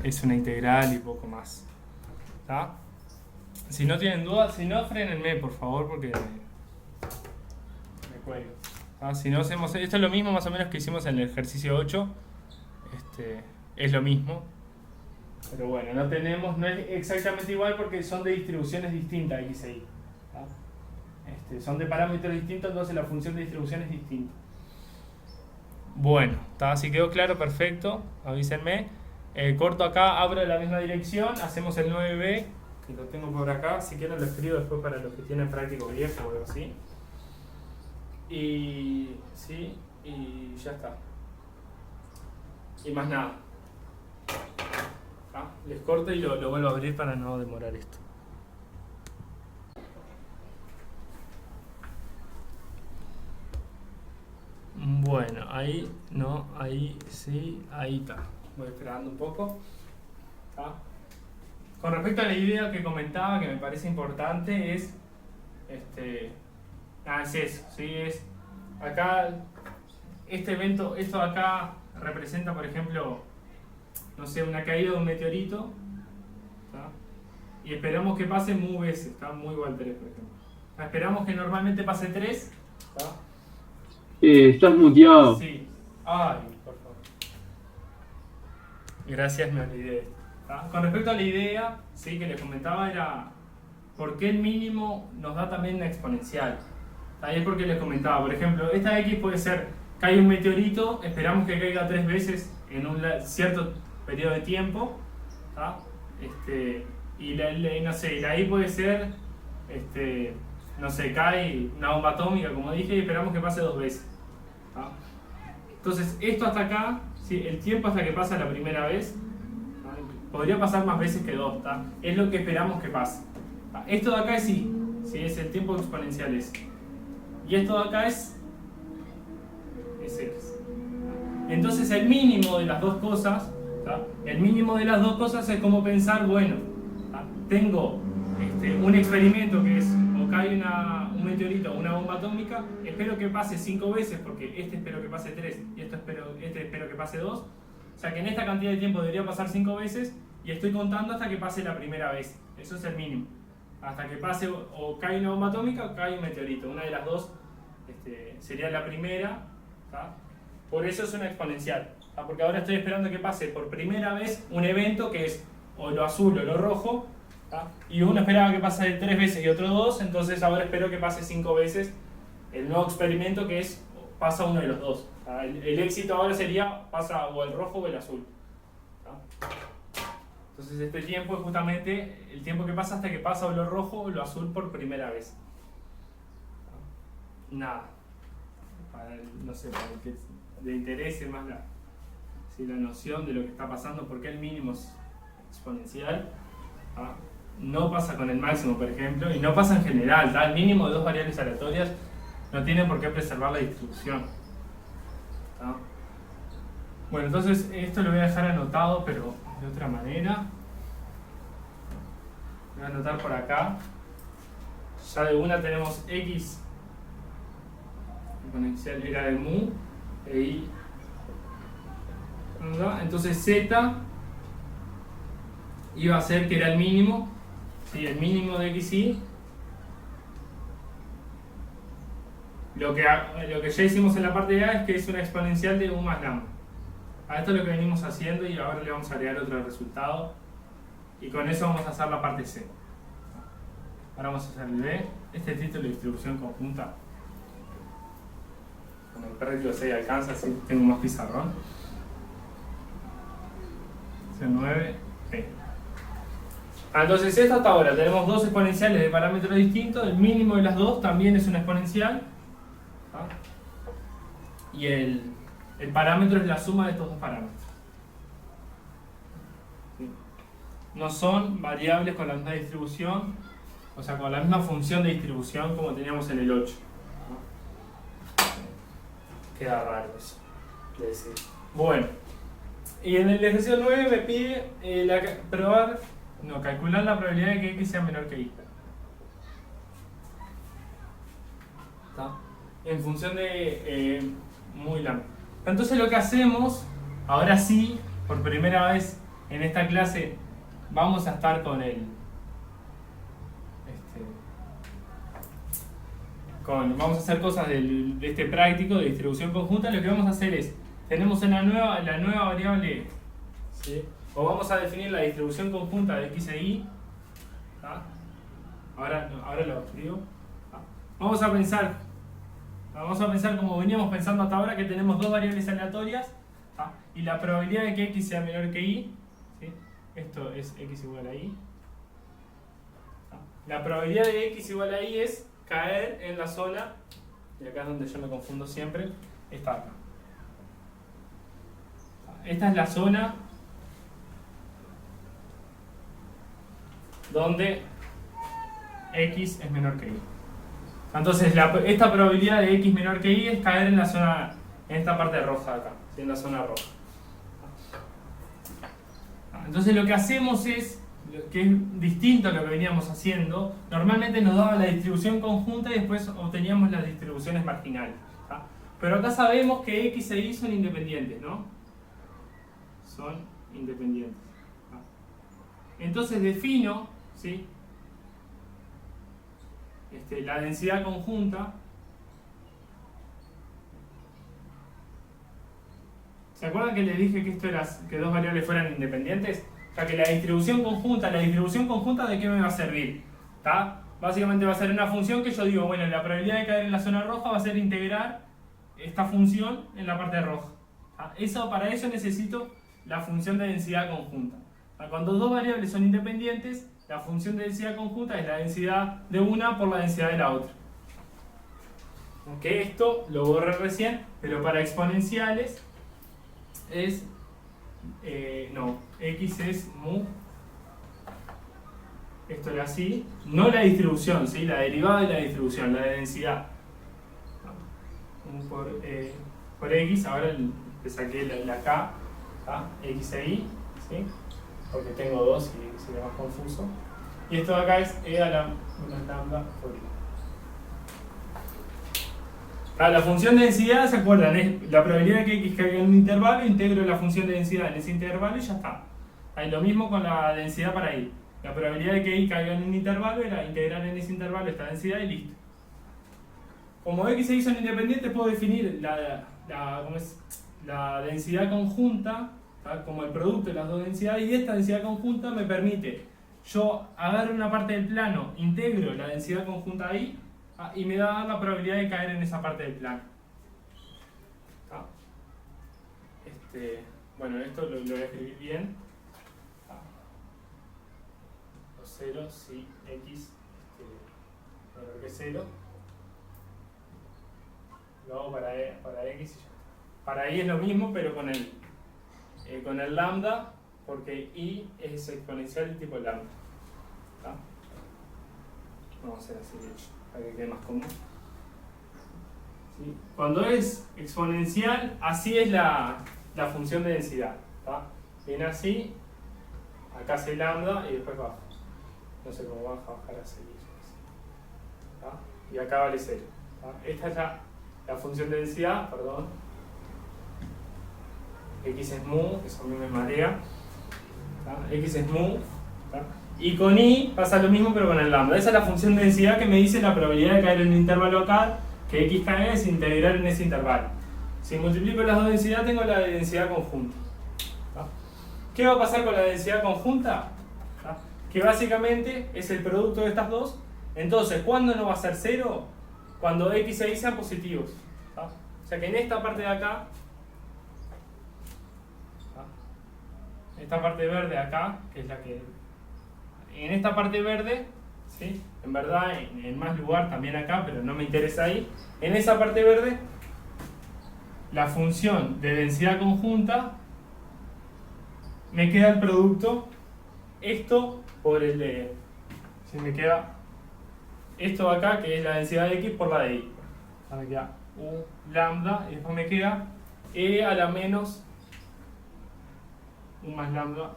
[SPEAKER 1] Es una integral y poco más. Si no tienen dudas, si no, frénenme por favor porque me cuelgo. Si no hacemos esto es lo mismo más o menos que hicimos en el ejercicio 8. Es lo mismo. Pero bueno, no es exactamente igual porque son de distribuciones distintas X e Y. Son de parámetros distintos, entonces la función de distribución es distinta. Bueno, si quedó claro, perfecto. Avísenme. Corto acá, abro la misma dirección, hacemos el 9b, que lo tengo por acá. Si quieren lo escribo después para los que tienen práctico viejo o algo así. Y ya está. Y más nada. Les corto y lo vuelvo a abrir para no demorar esto. Bueno. Bueno, ahí no, ahí sí, ahí está. Voy esperando un poco. ¿Está? Con respecto a la idea que comentaba, que me parece importante, es es eso, ¿sí? Es acá, este evento, esto de acá representa, por ejemplo, no sé, una caída de un meteorito, ¿está? Y esperamos que pase mu veces, ¿está? Mu igual 3, por ejemplo. Esperamos que normalmente pase 3, ¿está?
[SPEAKER 2] Estás muteado.
[SPEAKER 1] Sí. Ay, por favor. Gracias, me olvidé. ¿Está? Con respecto a la idea, sí, que les comentaba, era por qué el mínimo nos da también una exponencial. Ahí es porque les comentaba, por ejemplo, esta X puede ser, cae un meteorito, esperamos que caiga 3 veces en un cierto periodo de tiempo, ¿tá? Y no sé, la Y puede ser, no sé, cae una bomba atómica, como dije, y esperamos que pase 2 veces, ¿tá? Entonces, esto hasta acá, ¿sí? El tiempo hasta que pasa la primera vez, ¿tá? Podría pasar más veces que 2, ¿tá? Es lo que esperamos que pase. ¿Tá? Esto de acá es sí, es el tiempo exponencial ese. Y esto de acá es X. Entonces el mínimo de las dos cosas, ¿tá? El mínimo de las dos cosas es como pensar, bueno, ¿tá? Tengo un experimento que es, o cae un meteorito o una bomba atómica, espero que pase 5 veces, porque espero que pase 3 y espero que pase 2. O sea que en esta cantidad de tiempo debería pasar 5 veces y estoy contando hasta que pase la primera vez. Eso es el mínimo. Hasta que pase o cae una bomba atómica o cae un meteorito. Una de las dos sería la primera, ¿tá? Por eso es una exponencial, ¿tá? Porque ahora estoy esperando que pase por primera vez un evento que es o lo azul o lo rojo, ¿tá? Y uno esperaba que pase 3 veces y otro 2, entonces ahora espero que pase 5 veces el nuevo experimento que es pasa uno de los dos, ¿tá? El éxito ahora sería pasa o el rojo o el azul, ¿tá? Entonces este tiempo es justamente el tiempo que pasa hasta que pasa o lo rojo o lo azul por primera vez. Nada. No sé, para el que le interese más la noción de lo que está pasando, porque el mínimo es exponencial, ¿tá? No pasa con el máximo, por ejemplo, y no pasa en general, ¿tá? El mínimo de dos variables aleatorias no tiene por qué preservar la distribución, ¿tá? Bueno, entonces esto lo voy a dejar anotado, pero de otra manera. Voy a anotar por acá. Ya de una tenemos X exponencial era de mu e i. Entonces z iba a ser que era el mínimo, ¿sí? El mínimo de x y. Lo que ya hicimos en la parte de A es que es una exponencial de u más lambda. A esto es lo que venimos haciendo y ahora le vamos a agregar otro resultado y con eso vamos a hacer la parte C. Ahora vamos a hacer el B. Este es el título de distribución conjunta. Con el pérdito de 6 alcanza, así tengo más pizarrón. C9, B. Entonces esto hasta ahora tenemos dos exponenciales de parámetros distintos, el mínimo de las dos también es una exponencial, ¿tá? Y el parámetro es la suma de estos dos parámetros. ¿Sí? No son variables con la misma distribución, o sea, con la misma función de distribución como teníamos en el 8. Queda raro eso. Bueno, y en el ejercicio 9 me pide calcular la probabilidad de que x sea menor que y. ¿Está? En función de muy lambda. Entonces lo que hacemos, ahora sí, por primera vez en esta clase, vamos a estar con vamos a hacer cosas de este práctico de distribución conjunta. Lo que vamos a hacer es, tenemos la nueva variable, ¿sí? O vamos a definir la distribución conjunta de x e y, ¿tá? Ahora lo escribo, ¿tá? Vamos a pensar como veníamos pensando hasta ahora, que tenemos dos variables aleatorias, ¿tá? Y la probabilidad de que x sea menor que y, ¿sí? Esto es x igual a y, ¿tá? La probabilidad de x igual a y es caer en la zona, y acá es donde yo me confundo siempre, está acá. Esta es la zona donde x es menor que y. Entonces esta probabilidad de x menor que y es caer en en esta parte roja de acá, en la zona roja. Entonces lo que hacemos es, que es distinto a lo que veníamos haciendo, normalmente nos daba la distribución conjunta y después obteníamos las distribuciones marginales. ¿Tá? Pero acá sabemos que X e Y son independientes, ¿no? Son independientes. ¿Tá? Entonces defino, ¿sí? La densidad conjunta. ¿Se acuerdan que les dije que esto era que dos variables fueran independientes? O sea que la distribución conjunta ¿de qué me va a servir? ¿Tá? Básicamente va a ser una función que yo digo, bueno, la probabilidad de caer en la zona roja va a ser integrar esta función en la parte roja. ¿Tá? Para eso necesito la función de densidad conjunta. ¿Tá? Cuando dos variables son independientes, la función de densidad conjunta es la densidad de una por la densidad de la otra. Aunque esto lo borré recién, pero para exponenciales es x es mu, esto era así, no la distribución, ¿sí? La derivada de la distribución, la de densidad, por x. Ahora le saqué la k, ¿tá? X e y, ¿sí? Porque tengo dos y sería más confuso, y esto de acá es e a la menos lambda por y. La función de densidad, ¿se acuerdan? Es la probabilidad de que x caiga en un intervalo, integro la función de densidad en ese intervalo y ya está. Hay lo mismo con la densidad para y. La probabilidad de que y caiga en un intervalo era integrar en ese intervalo esta densidad y listo. Como x e y son independientes, puedo definir la densidad conjunta, ¿tá? Como el producto de las dos densidades, y esta densidad conjunta me permite, yo agarro una parte del plano, integro la densidad conjunta ahí, y me da la probabilidad de caer en esa parte del plano. ¿Tá? Bueno, esto lo voy a escribir bien. ¿Tá? Los ceros, si x menor que 0, lo hago para x y ya. Para y es lo mismo, pero con el lambda, porque y es exponencial del tipo lambda. ¿Tá? Vamos a hacer así de hecho, para que quede más cómodo. ¿Sí? Cuando es exponencial, así es la función de densidad. ¿Tá? Viene así, acá hace lambda y después baja. No sé cómo bajar a seguir. ¿Tá? Y acá vale 0. ¿Tá? Esta es la función de densidad, perdón. X es mu, eso a mí me marea. ¿Tá? X es mu. ¿Tá? Y con y pasa lo mismo pero con el lambda. Esa es la función de densidad que me dice la probabilidad de caer en un intervalo acá, que x caiga es integrar en ese intervalo. Si multiplico las dos densidades tengo la de densidad conjunta. ¿Tá? ¿Qué va a pasar con la densidad conjunta? ¿Tá? Que básicamente es el producto de estas dos. Entonces, ¿cuándo no va a ser 0? Cuando x e y sean positivos. ¿Tá? O sea que en esta parte de acá, ¿tá? Esta parte verde de acá, que es la que... En esta parte verde, ¿sí? En verdad en más lugar también acá, pero no me interesa ahí. En esa parte verde, la función de densidad conjunta, me queda el producto, esto por el de... Si me queda esto de acá, que es la densidad de x por la de y. Me queda u lambda y después me queda e a la menos u más lambda.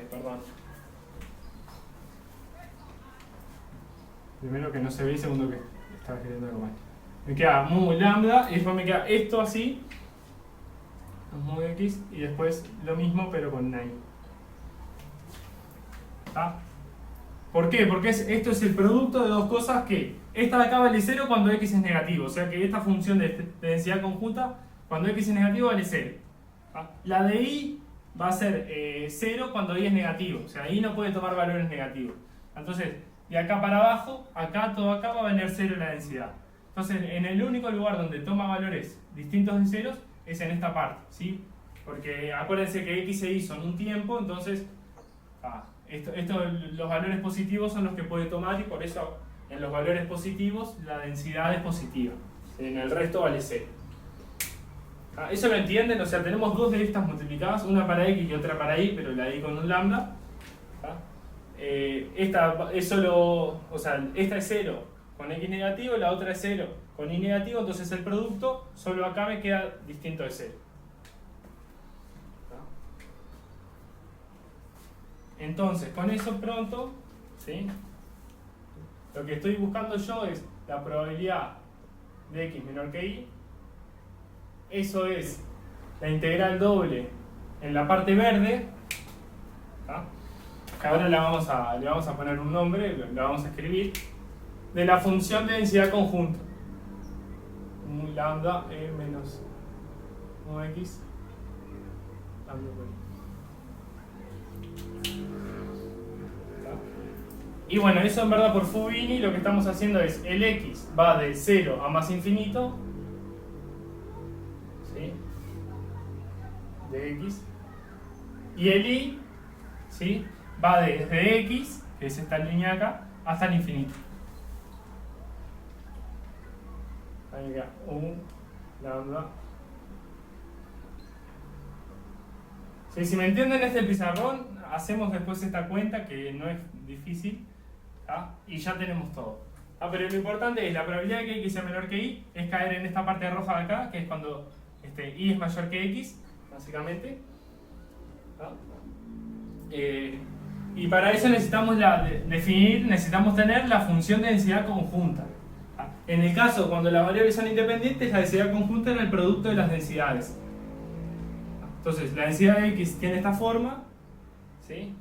[SPEAKER 1] Perdón. Primero que no se ve y segundo que estaba escribiendo algo mal. Me queda mu lambda y después me queda esto así, mu x, y después lo mismo pero con una y. ¿Tá? ¿Por qué? Porque esto es el producto de dos cosas que esta de acá vale 0 cuando x es negativo, o sea que esta función de densidad conjunta cuando x es negativo vale 0. ¿Tá? La de y va a ser 0 cuando y es negativo, o sea, y no puede tomar valores negativos. Entonces, de acá para abajo, todo acá va a venir 0 la densidad. Entonces, en el único lugar donde toma valores distintos de ceros es en esta parte, ¿sí? Porque acuérdense que x e y son un tiempo, entonces los valores positivos son los que puede tomar y por eso en los valores positivos la densidad es positiva. En el resto vale 0. ¿Eso lo entienden? O sea, tenemos dos de estas multiplicadas, una para x y otra para y, pero la y con un lambda. Esta es 0 con x negativo, la otra es 0 con y negativo, entonces el producto solo acá me queda distinto de 0. Entonces, con eso pronto, ¿sí? Lo que estoy buscando yo es la probabilidad de x menor que y. Eso es la integral doble en la parte verde, ¿tá? Que ahora le vamos a poner un nombre, la vamos a escribir, de la función de densidad conjunta. Un lambda e menos 1x lambda por y. Y bueno, eso en verdad por Fubini lo que estamos haciendo es el x va de 0 a más infinito, ¿sí? De x, y el y, ¿sí? Va desde x, que es esta línea acá, hasta el infinito. Ahí queda un lambda. Sí, si me entienden este pizarrón, hacemos después esta cuenta que no es difícil. Y ya tenemos todo. Pero lo importante es la probabilidad de que x sea menor que y es caer en esta parte roja de acá, que es cuando y es mayor que x, básicamente. Y para eso necesitamos necesitamos tener la función de densidad conjunta. En el caso cuando las variables son independientes, la densidad conjunta era el producto de las densidades. Entonces la densidad de x tiene esta forma, ¿sí?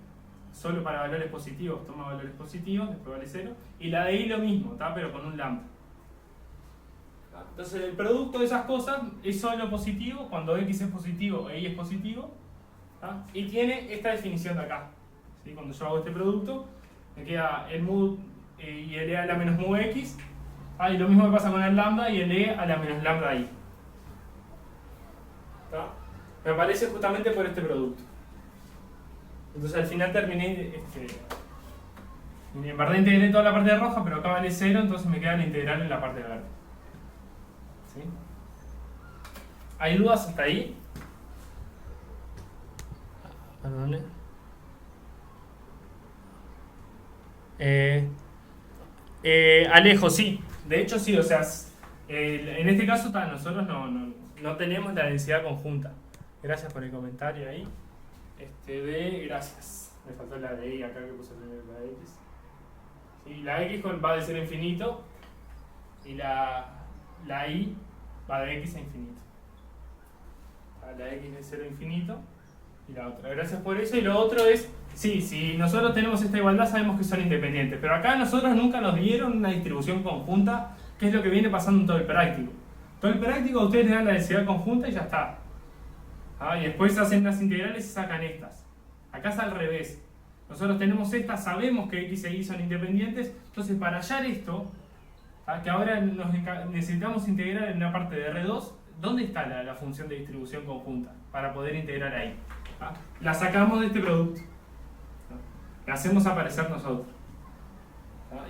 [SPEAKER 1] Solo para valores positivos, toma valores positivos, después vale 0. Y la de y lo mismo, pero con un lambda. Entonces el producto de esas cosas es solo positivo cuando x es positivo e y es positivo. Y tiene esta definición de acá. ¿Sí? Cuando yo hago este producto, me queda el mu y el e a la menos mu x. Y lo mismo me pasa con el lambda y el e a la menos lambda y. Me aparece justamente por este producto. Entonces al final terminé, en verdad integré toda la parte roja, pero acá vale 0, entonces me queda la integral en la parte verde. ¿Sí? ¿Hay dudas hasta ahí? Perdón. Alejo, sí. De hecho sí, o sea, en este caso nosotros no tenemos la densidad conjunta. Gracias por el comentario ahí. Gracias. Me faltó la de y acá que puse la de x. Sí, la x va de 0 a infinito y la y va de x a infinito. La x de 0 a infinito y la otra. Gracias por eso. Y lo otro es, sí, si nosotros tenemos esta igualdad sabemos que son independientes, pero acá nosotros nunca nos dieron una distribución conjunta, que es lo que viene pasando en todo el práctico. Todo el práctico ustedes le dan la densidad conjunta y ya está. Y después hacen las integrales y sacan estas. Acá es al revés. Nosotros tenemos estas, sabemos que x e y son independientes, entonces para hallar esto, que ahora necesitamos integrar en una parte de R2, ¿dónde está la función de distribución conjunta? Para poder integrar ahí. La sacamos de este producto. La hacemos aparecer nosotros.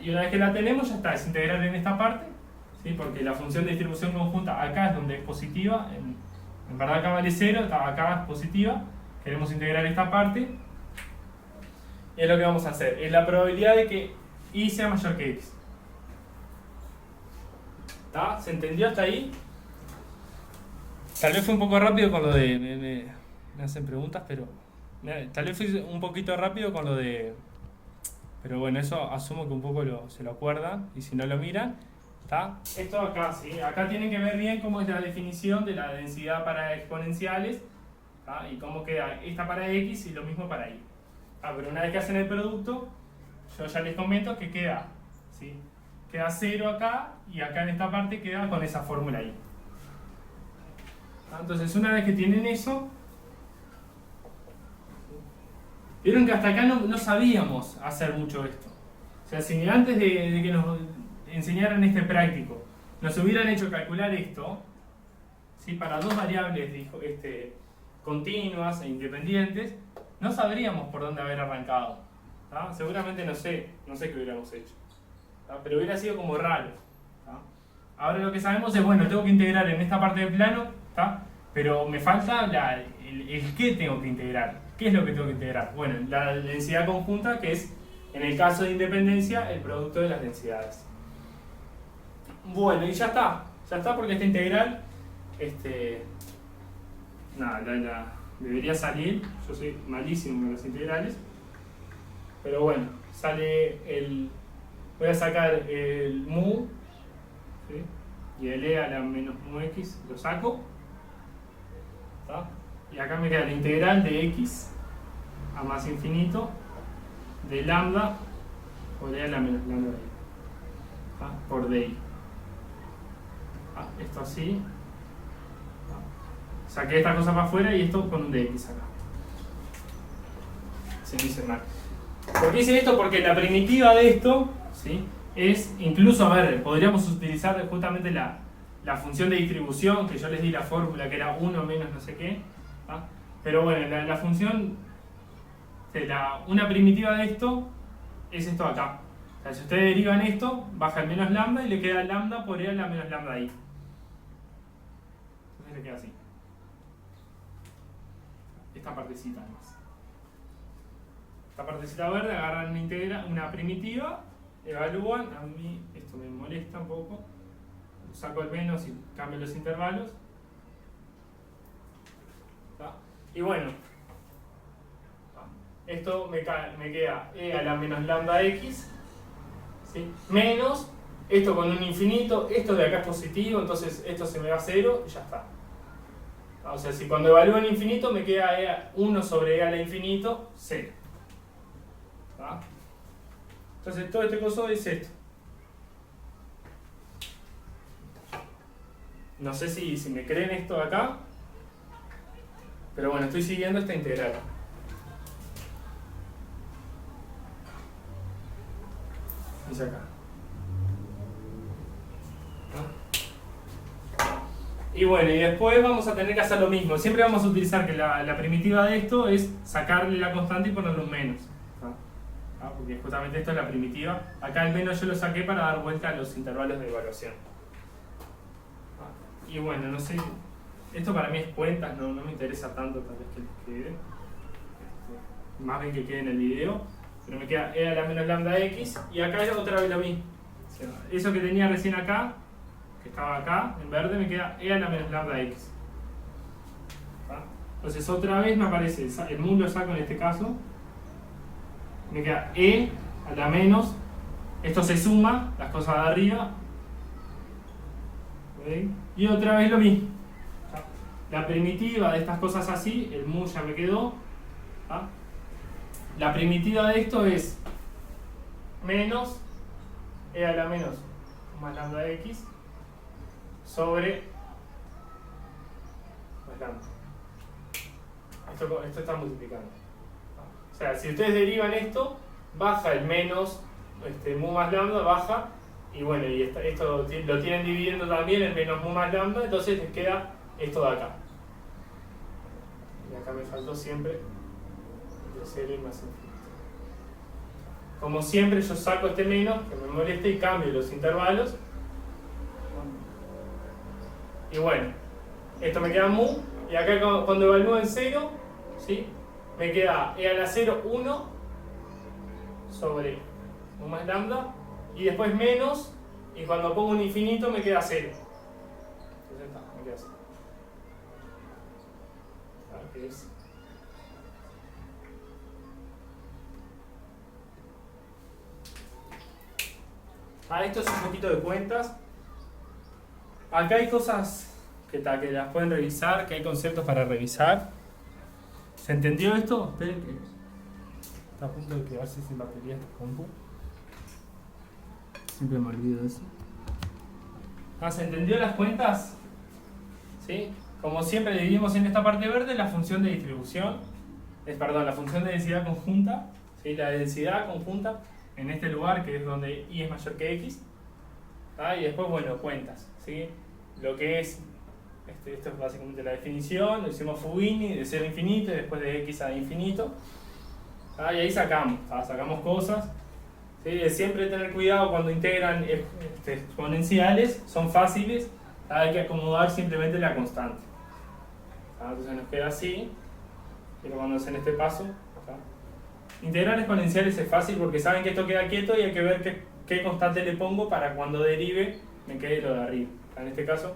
[SPEAKER 1] Y una vez que la tenemos, ya está, es integrar en esta parte, ¿sí? Porque la función de distribución conjunta acá es donde es positiva. En verdad acá vale 0, acá es positiva. Queremos integrar esta parte. Y es lo que vamos a hacer. Es la probabilidad de que y sea mayor que x. ¿Está? ¿Se entendió hasta ahí? Tal vez fue un poco rápido con lo de... Me hacen preguntas, pero... Tal vez fue un poquito rápido con lo de... Pero bueno, eso asumo que un poco se lo acuerdan. Y si no lo miran... ¿Está? Esto acá, ¿sí? Acá tienen que ver bien cómo es la definición de la densidad para exponenciales, ¿tá? Y cómo queda esta para x y lo mismo para y. Pero una vez que hacen el producto, yo ya les comento que queda, ¿sí? Queda 0 acá y acá en esta parte queda con esa fórmula y. Entonces una vez que tienen eso, vieron que hasta acá no sabíamos hacer mucho esto. O sea, si antes de que nos enseñaran este práctico, nos hubieran hecho calcular esto, ¿sí? Para dos variables continuas e independientes, no sabríamos por dónde haber arrancado. ¿Tá? Seguramente no sé qué hubiéramos hecho. ¿Tá? Pero hubiera sido como raro. ¿Tá? Ahora lo que sabemos es, bueno, tengo que integrar en esta parte del plano, ¿tá? Pero me falta el qué tengo que integrar. ¿Qué es lo que tengo que integrar? Bueno, la densidad conjunta, que es, en el caso de independencia, el producto de las densidades. Bueno, y ya está porque esta integral, nada, debería salir. Yo soy malísimo con las integrales, pero bueno, sale voy a sacar el mu, ¿sí? Y el e a la menos mu x lo saco, ¿tá? Y acá me queda la integral de x a más infinito de lambda por e a la menos lambda de i, ¿tá? Por di. Esto así, saqué esta cosa para afuera y esto con un dx acá. Se me hizo mal. ¿Por qué hice esto? Porque la primitiva de esto, ¿sí? Es incluso, a ver, podríamos utilizar justamente la función de distribución, que yo les di la fórmula que era 1 menos no sé qué, ¿tá? Pero bueno, la función, una primitiva de esto es esto de acá. O sea, si ustedes derivan esto, baja el menos lambda y le queda lambda por e a la menos lambda de i. Entonces le queda así. Esta partecita nomás. Esta partecita verde, agarran una primitiva, evalúan, a mí esto me molesta un poco, saco el menos y cambio los intervalos. ¿Tá? Y bueno, esto me queda e a la menos lambda x, ¿sí? Menos, esto con un infinito, esto de acá es positivo, entonces esto se me va a 0 y ya está. O sea, si cuando evalúo en infinito me queda 1 sobre e a la infinito, 0. ¿Tá? Entonces todo este coso es esto. No sé si me creen esto de acá, pero bueno, estoy siguiendo esta integral. Dice acá. Y bueno, y después vamos a tener que hacer lo mismo. Siempre vamos a utilizar que la primitiva de esto es sacarle la constante y ponerle un menos. Porque justamente esto es la primitiva. Acá el menos yo lo saqué para dar vuelta a los intervalos de evaluación. Y bueno, no sé, esto para mí es cuentas, no me interesa tanto tal vez que les quede. Más bien que quede en el video. Pero me queda e a la menos lambda x y acá es otra vez lo mismo. O sea, eso que tenía recién acá, que estaba acá en verde, me queda e a la menos lambda x. ¿Tá? Entonces otra vez me aparece el mu lo saco en este caso, me queda e a la menos, esto se suma, las cosas de arriba, ¿sí? Y otra vez lo mismo. ¿Tá? La primitiva de estas cosas así, el mu ya me quedó. ¿Tá? La primitiva de esto es menos e a la menos más lambda x sobre más lambda. Esto está multiplicando. O sea, si ustedes derivan esto, baja el menos mu más lambda, baja, y bueno, y esto lo tienen dividiendo también el menos mu más lambda, entonces les queda esto de acá. Y acá me faltó siempre de 0 y más infinito. Como siempre yo saco este menos, que me molesta, y cambio los intervalos. Y bueno, esto me queda mu, y acá cuando evalúo en 0, ¿sí? Me queda e a la 0, 1 sobre mu más lambda, y después menos, y cuando pongo un infinito me queda 0. Entonces está, me queda 0. ¿Qué es? Esto es un poquito de cuentas. Acá hay cosas que las pueden revisar, que hay conceptos para revisar. ¿Se entendió esto? Esperen que está a punto de quedarse sin batería esta compu. Siempre me olvido de eso. ¿Se entendió las cuentas? ¿Sí? Como siempre dividimos en esta parte verde la función de distribución, la función de densidad conjunta, ¿sí? La densidad conjunta en este lugar que es donde y es mayor que x, y después, bueno, cuentas, ¿sí? Lo que es, esto es básicamente la definición, lo hicimos Fubini de 0 a infinito y después de x a infinito, y ahí sacamos cosas, ¿sí? De siempre tener cuidado cuando integran exponenciales, son fáciles, hay que acomodar simplemente la constante. Entonces nos queda así, pero cuando hacen este paso, integrar exponenciales es fácil porque saben que esto queda quieto y hay que ver qué constante le pongo para cuando derive me quede lo de arriba. En este caso,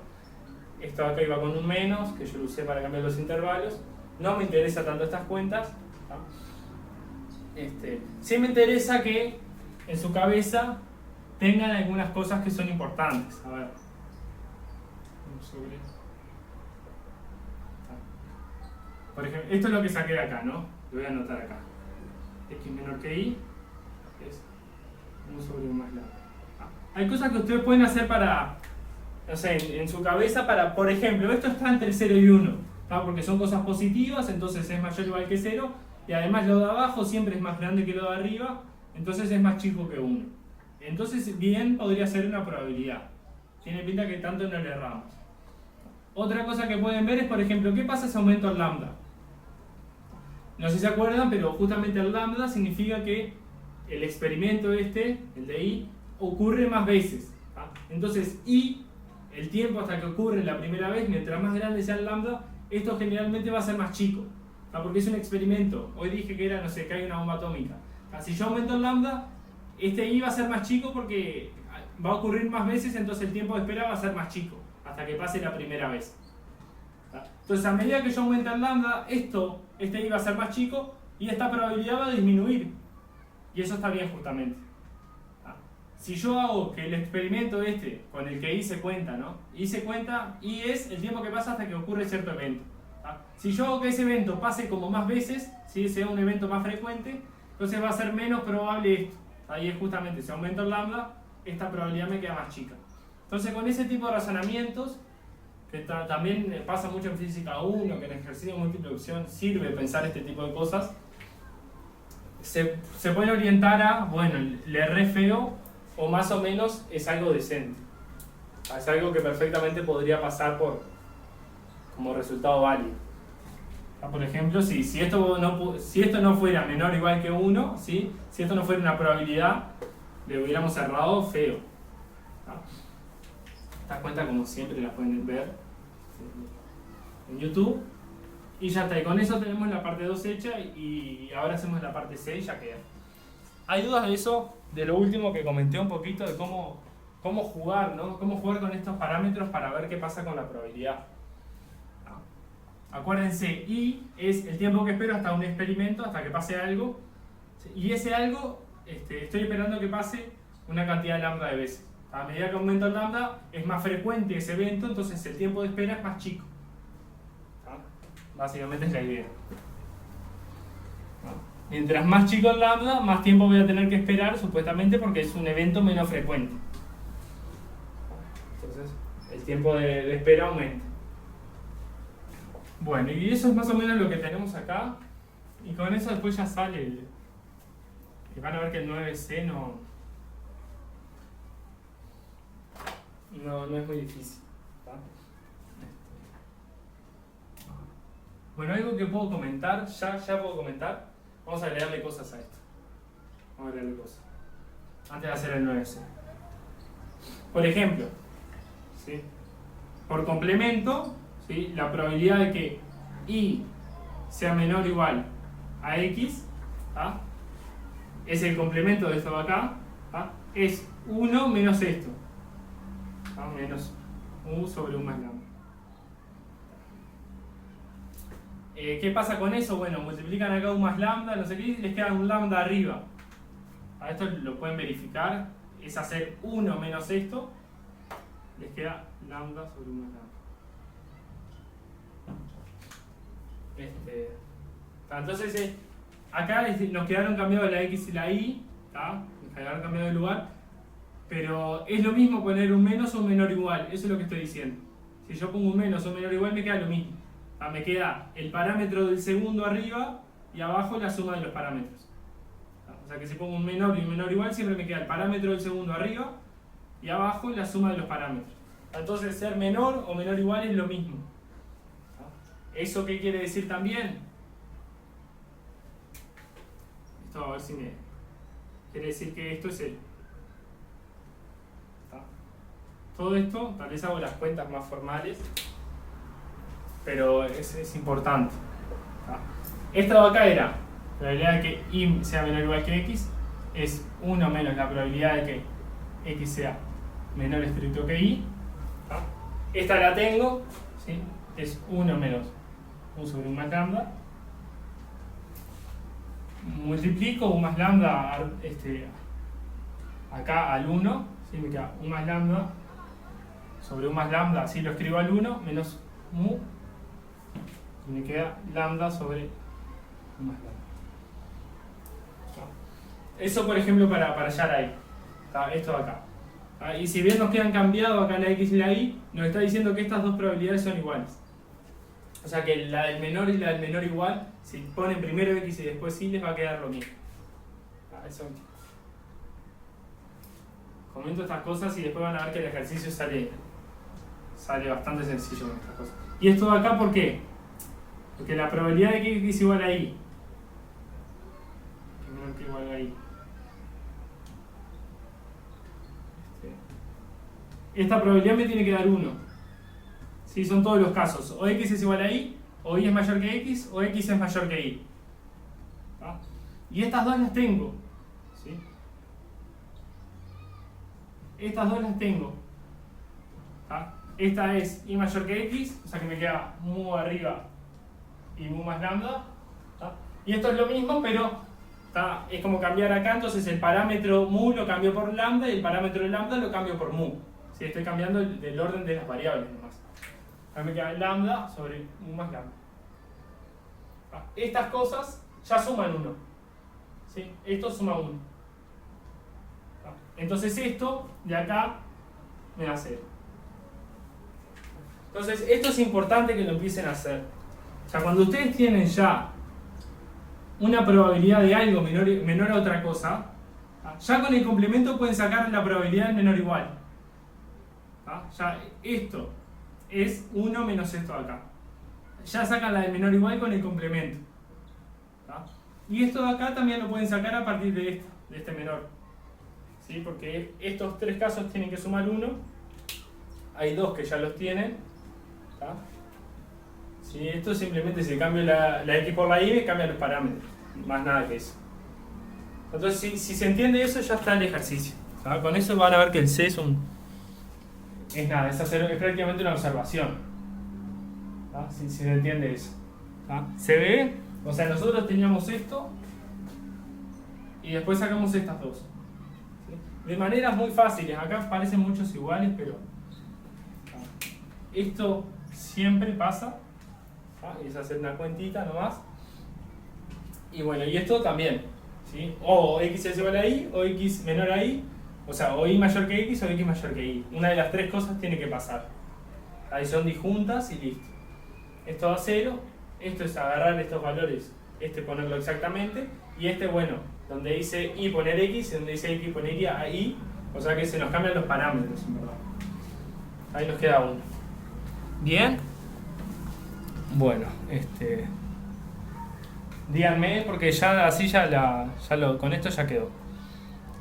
[SPEAKER 1] esto de acá iba con un menos, que yo lo usé para cambiar los intervalos. No me interesa tanto estas cuentas. Sí me interesa que en su cabeza tengan algunas cosas que son importantes. A ver. Por ejemplo, esto es lo que saqué de acá, ¿no? Lo voy a anotar acá. X menor que Y es 1 sobre 1 más lambda. Hay cosas que ustedes pueden hacer para, no sé, en su cabeza para, por ejemplo, esto está entre 0 y 1, ¿no? Porque son cosas positivas, entonces es mayor o igual que 0, y además lo de abajo siempre es más grande que lo de arriba, entonces es más chico que 1. Entonces bien podría ser una probabilidad. Tiene pinta que tanto no le erramos. Otra cosa que pueden ver es, por ejemplo, ¿qué pasa si aumento el lambda? No sé si se acuerdan, pero justamente el lambda significa que el experimento el de Y, ocurre más veces. Entonces Y, el tiempo hasta que ocurre la primera vez, mientras más grande sea el lambda, esto generalmente va a ser más chico. Porque es un experimento. Hoy dije que era, no sé, que hay una bomba atómica. Si yo aumento el lambda, este I va a ser más chico porque va a ocurrir más veces, entonces el tiempo de espera va a ser más chico, hasta que pase la primera vez. Entonces a medida que yo aumente el lambda, este I va a ser más chico y esta probabilidad va a disminuir. Y eso está bien justamente. Si yo hago que el experimento con el que I se cuenta, ¿no? I se cuenta, I es el tiempo que pasa hasta que ocurre cierto evento. Si yo hago que ese evento pase como más veces, si sea un evento más frecuente, entonces va a ser menos probable esto. Ahí es justamente, si aumento el lambda, esta probabilidad me queda más chica. Entonces con ese tipo de razonamientos, que también pasa mucho en física 1, que en ejercicio de múltiple opción sirve pensar este tipo de cosas, se puede orientar a, bueno, le erré feo o más o menos es algo decente. Es algo que perfectamente podría pasar como resultado válido. Por ejemplo, si esto no fuera menor o igual que 1, ¿sí? Si esto no fuera una probabilidad, le hubiéramos errado feo. Estas cuentas, como siempre, las pueden ver en YouTube. Y ya está, y con eso tenemos la parte 2 hecha y ahora hacemos la parte 6 y ya queda. ¿Hay dudas de eso? De lo último que comenté un poquito, de cómo jugar, ¿no? Cómo jugar con estos parámetros para ver qué pasa con la probabilidad. Acuérdense, I es el tiempo que espero hasta un experimento, hasta que pase algo. Y ese algo, estoy esperando que pase una cantidad de lambda de veces. A medida que aumento el lambda, es más frecuente ese evento, entonces el tiempo de espera es más chico. Básicamente es la idea. Mientras más chico el lambda, más tiempo voy a tener que esperar, supuestamente, porque es un evento menos frecuente. Entonces, el tiempo de espera aumenta. Bueno, y eso es más o menos lo que tenemos acá. Y con eso después ya sale y van a ver que el 9C no es muy difícil. Bueno, algo que puedo comentar, ya puedo comentar. Vamos a agregarle cosas a esto. Vamos a agregarle cosas. Antes de hacer el 9C. Por ejemplo, ¿sí? Por complemento, ¿sí? La probabilidad de que Y sea menor o igual a X, ¿tá? Es el complemento de esto de acá, ¿tá? Es 1 menos esto, ¿tá? Menos U sobre 1 más lambda. ¿Qué pasa con eso? Bueno, multiplican acá 1 más lambda, no sé qué, y les queda un lambda arriba. A esto lo pueden verificar, es hacer 1 menos esto, les queda lambda sobre 1 más lambda. Entonces acá nos quedaron cambiados la X y la Y, ¿tá? Nos quedaron cambiados de lugar, pero es lo mismo poner un menos o un menor igual, eso es lo que estoy diciendo. Si yo pongo un menos o un menor igual me queda lo mismo, ¿tá? Me queda el parámetro del segundo arriba y abajo la suma de los parámetros, ¿tá? O sea que si pongo un menor y un menor igual siempre me queda el parámetro del segundo arriba y abajo la suma de los parámetros. Entonces ser menor o menor igual es lo mismo. ¿Eso qué quiere decir también? Esto a ver si me... Quiere decir que esto es el... ¿Está? Todo esto, tal vez hago las cuentas más formales, pero es importante. ¿Está? Esta de acá era la probabilidad de que Y sea menor o igual que X, es 1 menos la probabilidad de que X sea menor estricto que I. ¿Tá? Esta la tengo, ¿sí? Es 1 menos 1 sobre 1 más lambda. Multiplico 1 más lambda acá al 1, ¿sí? Me queda 1 más lambda sobre 1 más lambda, así lo escribo al 1, menos mu, y me queda lambda sobre 1 más lambda. Eso, por ejemplo, para hallar ahí. Esto de acá. Y si bien nos quedan cambiados acá la x y la y, nos está diciendo que estas dos probabilidades son iguales. O sea que la del menor y la del menor igual, si ponen primero x y después y, les va a quedar lo mismo. Eso. Comento estas cosas y después van a ver que el ejercicio sale bastante sencillo con estas cosas. ¿Y esto de acá por qué? Porque la probabilidad de que x igual a y, que menor que igual a y, esta probabilidad me tiene que dar 1. ¿Sí? Son todos los casos. O x es igual a y, o y es mayor que x, o x es mayor que y. ¿Ah? Y estas dos las tengo. ¿Sí? Estas dos las tengo. ¿Ah? Esta es y mayor que x, o sea que me queda mu arriba y mu más lambda. ¿Ah? Y esto es lo mismo, pero es como cambiar acá, entonces el parámetro mu lo cambio por lambda y el parámetro de lambda lo cambio por mu. ¿Sí? Estoy cambiando el orden de las variables nomás. Ahora me queda lambda sobre mu más lambda. Estas cosas ya suman 1. ¿Sí? Esto suma 1. Entonces esto de acá me da 0. Entonces esto es importante que lo empiecen a hacer. O sea, cuando ustedes tienen ya una probabilidad de algo menor a otra cosa, ya con el complemento pueden sacar la probabilidad del menor igual. Ya esto es 1 menos esto de acá. Ya sacan la del menor igual con el complemento. Y esto de acá también lo pueden sacar a partir de este menor. ¿Sí? Porque estos tres casos tienen que sumar 1. Hay dos que ya los tienen. ¿Sí? Esto simplemente si cambio la x por la y, me cambian los parámetros. Más nada que eso. Entonces si se entiende eso, ya está el ejercicio. Con eso van a ver que el C es nada, es prácticamente una observación. Si se entiende eso. Se ve, o sea, nosotros teníamos esto y después sacamos estas dos. ¿Sí? De maneras muy fáciles, acá parecen muchos iguales, pero esto siempre pasa. Es hacer una cuentita nomás. Y bueno, y esto también. ¿Sí? O x es igual a y, o x menor a y. O sea, o y mayor que x o x mayor que y. Una de las tres cosas tiene que pasar. Ahí son disjuntas y listo. Esto da 0. Esto es agarrar estos valores, ponerlo exactamente. Y bueno, donde dice y poner x, donde dice x poner y. O sea que se nos cambian los parámetros, en verdad. Ahí nos queda uno. Bien. Bueno, díganme, porque ya así con esto ya quedó.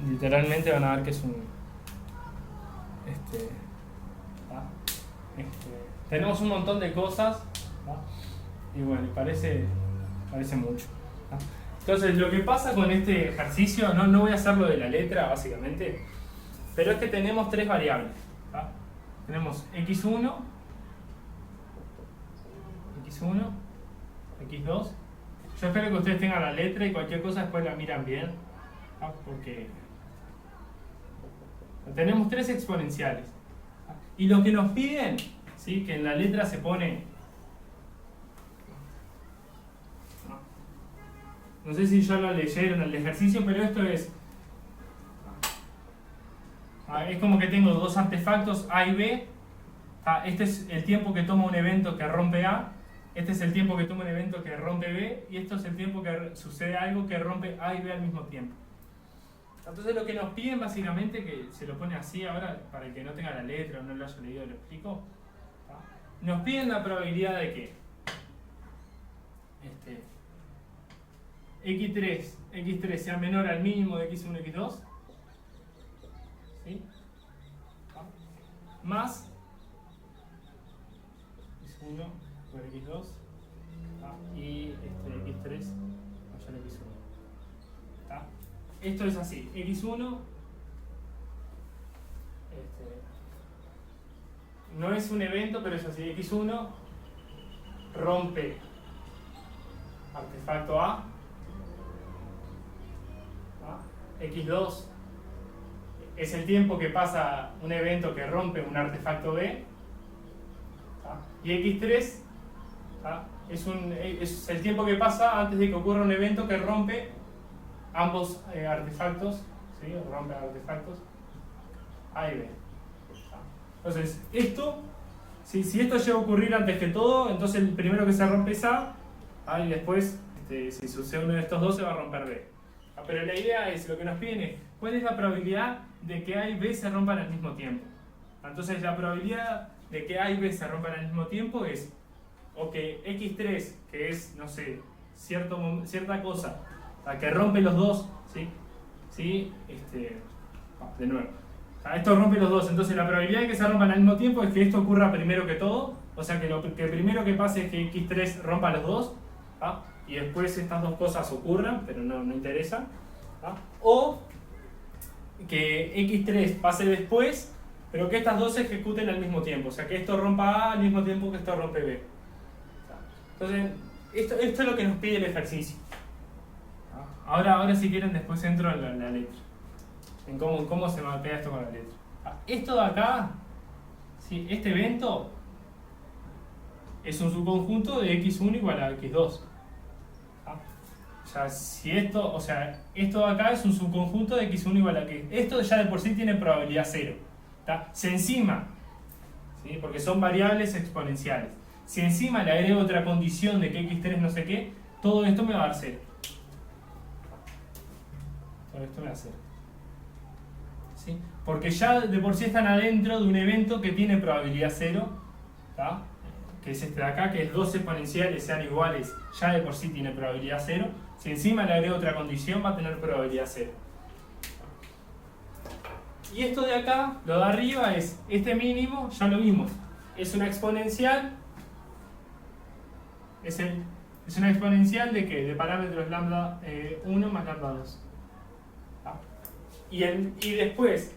[SPEAKER 1] Literalmente van a ver que es tenemos un montón de cosas, y bueno, parece mucho. Entonces lo que pasa con este ejercicio, no voy a hacerlo de la letra básicamente, pero es que tenemos tres variables. Tenemos x1, x2. Yo espero que ustedes tengan la letra y cualquier cosa después la miran bien, porque tenemos tres exponenciales. Y lo que nos piden, ¿sí? Que en la letra se pone, no sé si ya lo leyeron el ejercicio, pero esto es como que tengo dos artefactos A y B. Este es el tiempo que toma un evento que rompe A. Este es el tiempo que toma un evento que rompe B. Y esto es el tiempo que sucede algo que rompe A y B al mismo tiempo. Entonces lo que nos piden básicamente, que se lo pone así ahora, para el que no tenga la letra o no lo haya leído, lo explico. Nos piden la probabilidad de que x3 sea menor al mínimo de x1 y x2, ¿sí? Más x1 por x2 y x3 mayor a x1. Esto es así, x1 no es un evento, pero es así, x1 rompe artefacto A, x2 es el tiempo que pasa un evento que rompe un artefacto B, y x3 es el tiempo que pasa antes de que ocurra un evento que rompe ambos artefactos, ¿sí? Rompe artefactos A y B. Entonces, esto, si esto llega a ocurrir antes que todo, entonces el primero que se rompe es A, y después, si sucede uno de estos dos, se va a romper B. Pero la idea es, lo que nos piden es, ¿cuál es la probabilidad de que A y B se rompan al mismo tiempo? Entonces, la probabilidad de que A y B se rompan al mismo tiempo es, o que x3, que es, no sé, cierta cosa, que rompe los dos, ¿sí? De nuevo. Esto rompe los dos, entonces la probabilidad de que se rompan al mismo tiempo es que esto ocurra primero que todo, o sea que lo que primero que pase es que x3 rompa los dos, y después estas dos cosas ocurran, pero no interesa, o que x3 pase después, pero que estas dos se ejecuten al mismo tiempo, o sea que esto rompa A al mismo tiempo que esto rompe B. Entonces, esto es lo que nos pide el ejercicio. Ahora si quieren, después entro en la letra. En cómo se mapea esto con la letra. Esto de acá, ¿sí? Este evento es un subconjunto de x1 igual a x2. O sea, esto de acá es un subconjunto de x1 igual a x. Esto ya de por sí tiene probabilidad 0. Si encima, ¿sí? Porque son variables exponenciales, si encima le agrego otra condición de que x3 no sé qué, todo esto me va a dar 0. Todo esto me va a dar 0. ¿Sí? Porque ya de por sí están adentro de un evento que tiene probabilidad 0, que es este de acá, que es 2 exponenciales sean iguales, ya de por sí tiene probabilidad 0. Si encima le agrego otra condición, va a tener probabilidad 0. Y esto de acá, lo de arriba, es este mínimo, ya lo vimos, es una exponencial. Es una exponencial de ¿qué? De parámetros lambda 1 más lambda 2. Y después,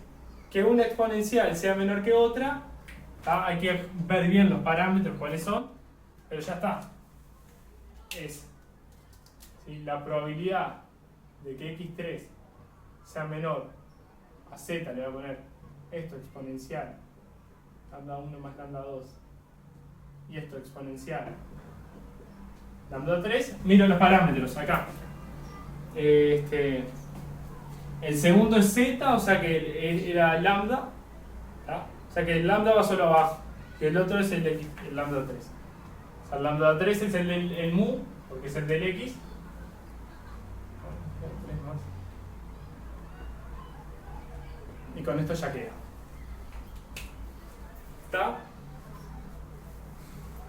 [SPEAKER 1] que una exponencial sea menor que otra, hay que ver bien los parámetros cuáles son, pero ya está. Es, ¿sí? La probabilidad de que x3 sea menor a z, le voy a poner esto exponencial, lambda 1 más lambda 2, y esto exponencial, lambda 3, miro los parámetros acá. El segundo es z, o sea que era lambda, o sea que el lambda va solo abajo, y el otro es el lambda 3. O sea, el lambda 3 es el mu, porque es el del x. Y con esto ya queda. ¿Está?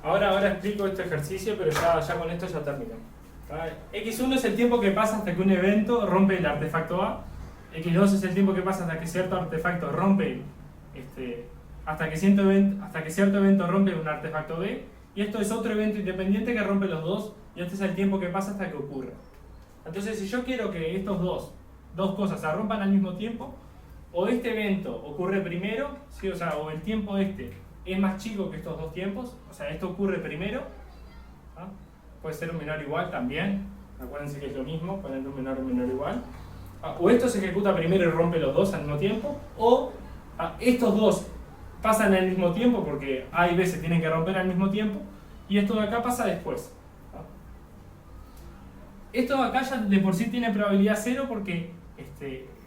[SPEAKER 1] Ahora explico este ejercicio, pero ya con esto ya termino. X1 es el tiempo que pasa hasta que un evento rompe el artefacto A. X2 es el tiempo que pasa hasta que cierto artefacto rompe, hasta que cierto evento rompe un artefacto B. Y esto es otro evento independiente que rompe los dos. Y este es el tiempo que pasa hasta que ocurra. Entonces, si yo quiero que estos dos cosas se rompan al mismo tiempo, o este evento ocurre primero, ¿sí? O el tiempo es más chico que estos dos tiempos, o sea, esto ocurre primero, puede ser un menor o igual también, acuérdense que es lo mismo, poner un menor igual, o esto se ejecuta primero y rompe los dos al mismo tiempo, o estos dos pasan al mismo tiempo porque A y B se tienen que romper al mismo tiempo, y esto de acá pasa después. Esto de acá ya de por sí tiene probabilidad 0 porque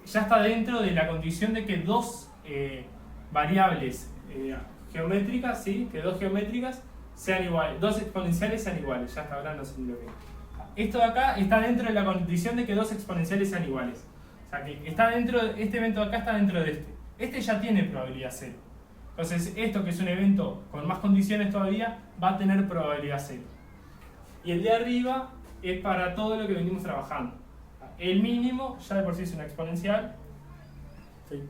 [SPEAKER 1] ya está dentro de la condición de que dos variables geométricas, ¿sí? Que dos geométricas sean iguales, dos exponenciales sean iguales. Ya hasta ahora no sé lo que. Esto de acá está dentro de la condición de que dos exponenciales sean iguales. O sea que está dentro de, este evento de acá está dentro de este. Este ya tiene probabilidad 0. Entonces esto, que es un evento con más condiciones todavía, va a tener probabilidad 0. Y el de arriba es para todo lo que venimos trabajando. El mínimo ya de por sí es una exponencial. Sí.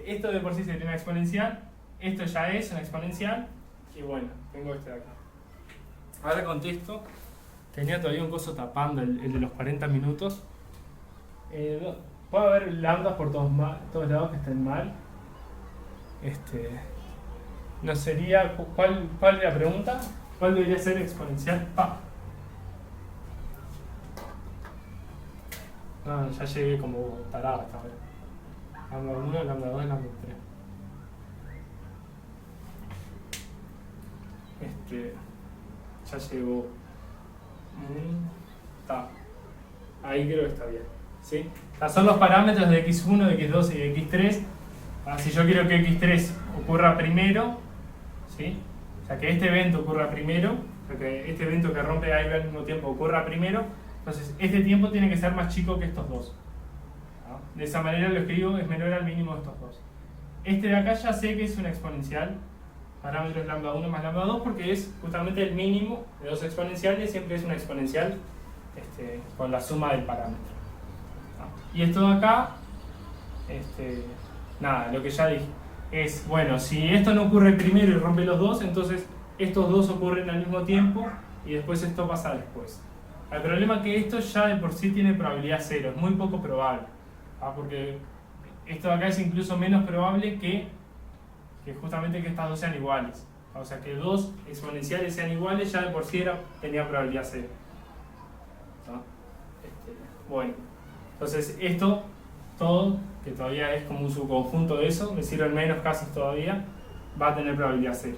[SPEAKER 1] Esto de por sí sería una exponencial. Esto ya es una exponencial. Y bueno, tengo este de acá. Ahora contesto. Tenía todavía un coso tapando el de los 40 minutos. puede haber lambdas por todos lados que estén mal. No sería. ¿Cuál es la pregunta? ¿Cuál debería ser exponencial? No, ya llegué como tarado hasta ahora. Lambda 1, lambda 2, lambda 3. Ya llegó. Está. Ahí creo que está bien. ¿Sí? Son los parámetros de x1, de x2 y de x3. Si yo quiero que x3 ocurra primero, ¿sí? O sea, que este evento ocurra primero, o sea, que este evento que rompe A y B al mismo tiempo ocurra primero, entonces este tiempo tiene que ser más chico que estos dos. ¿No? De esa manera lo escribo, es menor al mínimo de estos dos. Este de acá ya sé que es una exponencial, parámetro es lambda 1 más lambda 2, porque es justamente el mínimo de dos exponenciales, siempre es una exponencial con la suma del parámetro. ¿No? Y esto de acá, nada, lo que ya dije, es, bueno, si esto no ocurre primero y rompe los dos, entonces estos dos ocurren al mismo tiempo y después esto pasa después. El problema es que esto ya de por sí tiene probabilidad cero, es muy poco probable, porque esto de acá es incluso menos probable que justamente que estas dos sean iguales. O sea, que dos exponenciales sean iguales ya de por sí tenía probabilidad cero. ¿No? Bueno, entonces esto, todo, que todavía es como un subconjunto de eso, me sirven menos casos todavía, va a tener probabilidad cero.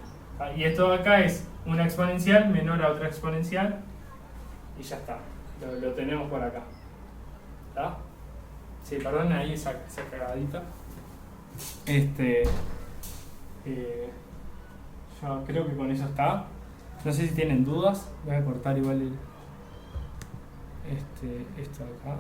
[SPEAKER 1] Y esto de acá es una exponencial menor a otra exponencial y ya está, lo tenemos por acá. ¿Está? Sí, perdón ahí esa cagadita. Yo creo que con eso está. No sé si tienen dudas, voy a cortar igual esto de acá.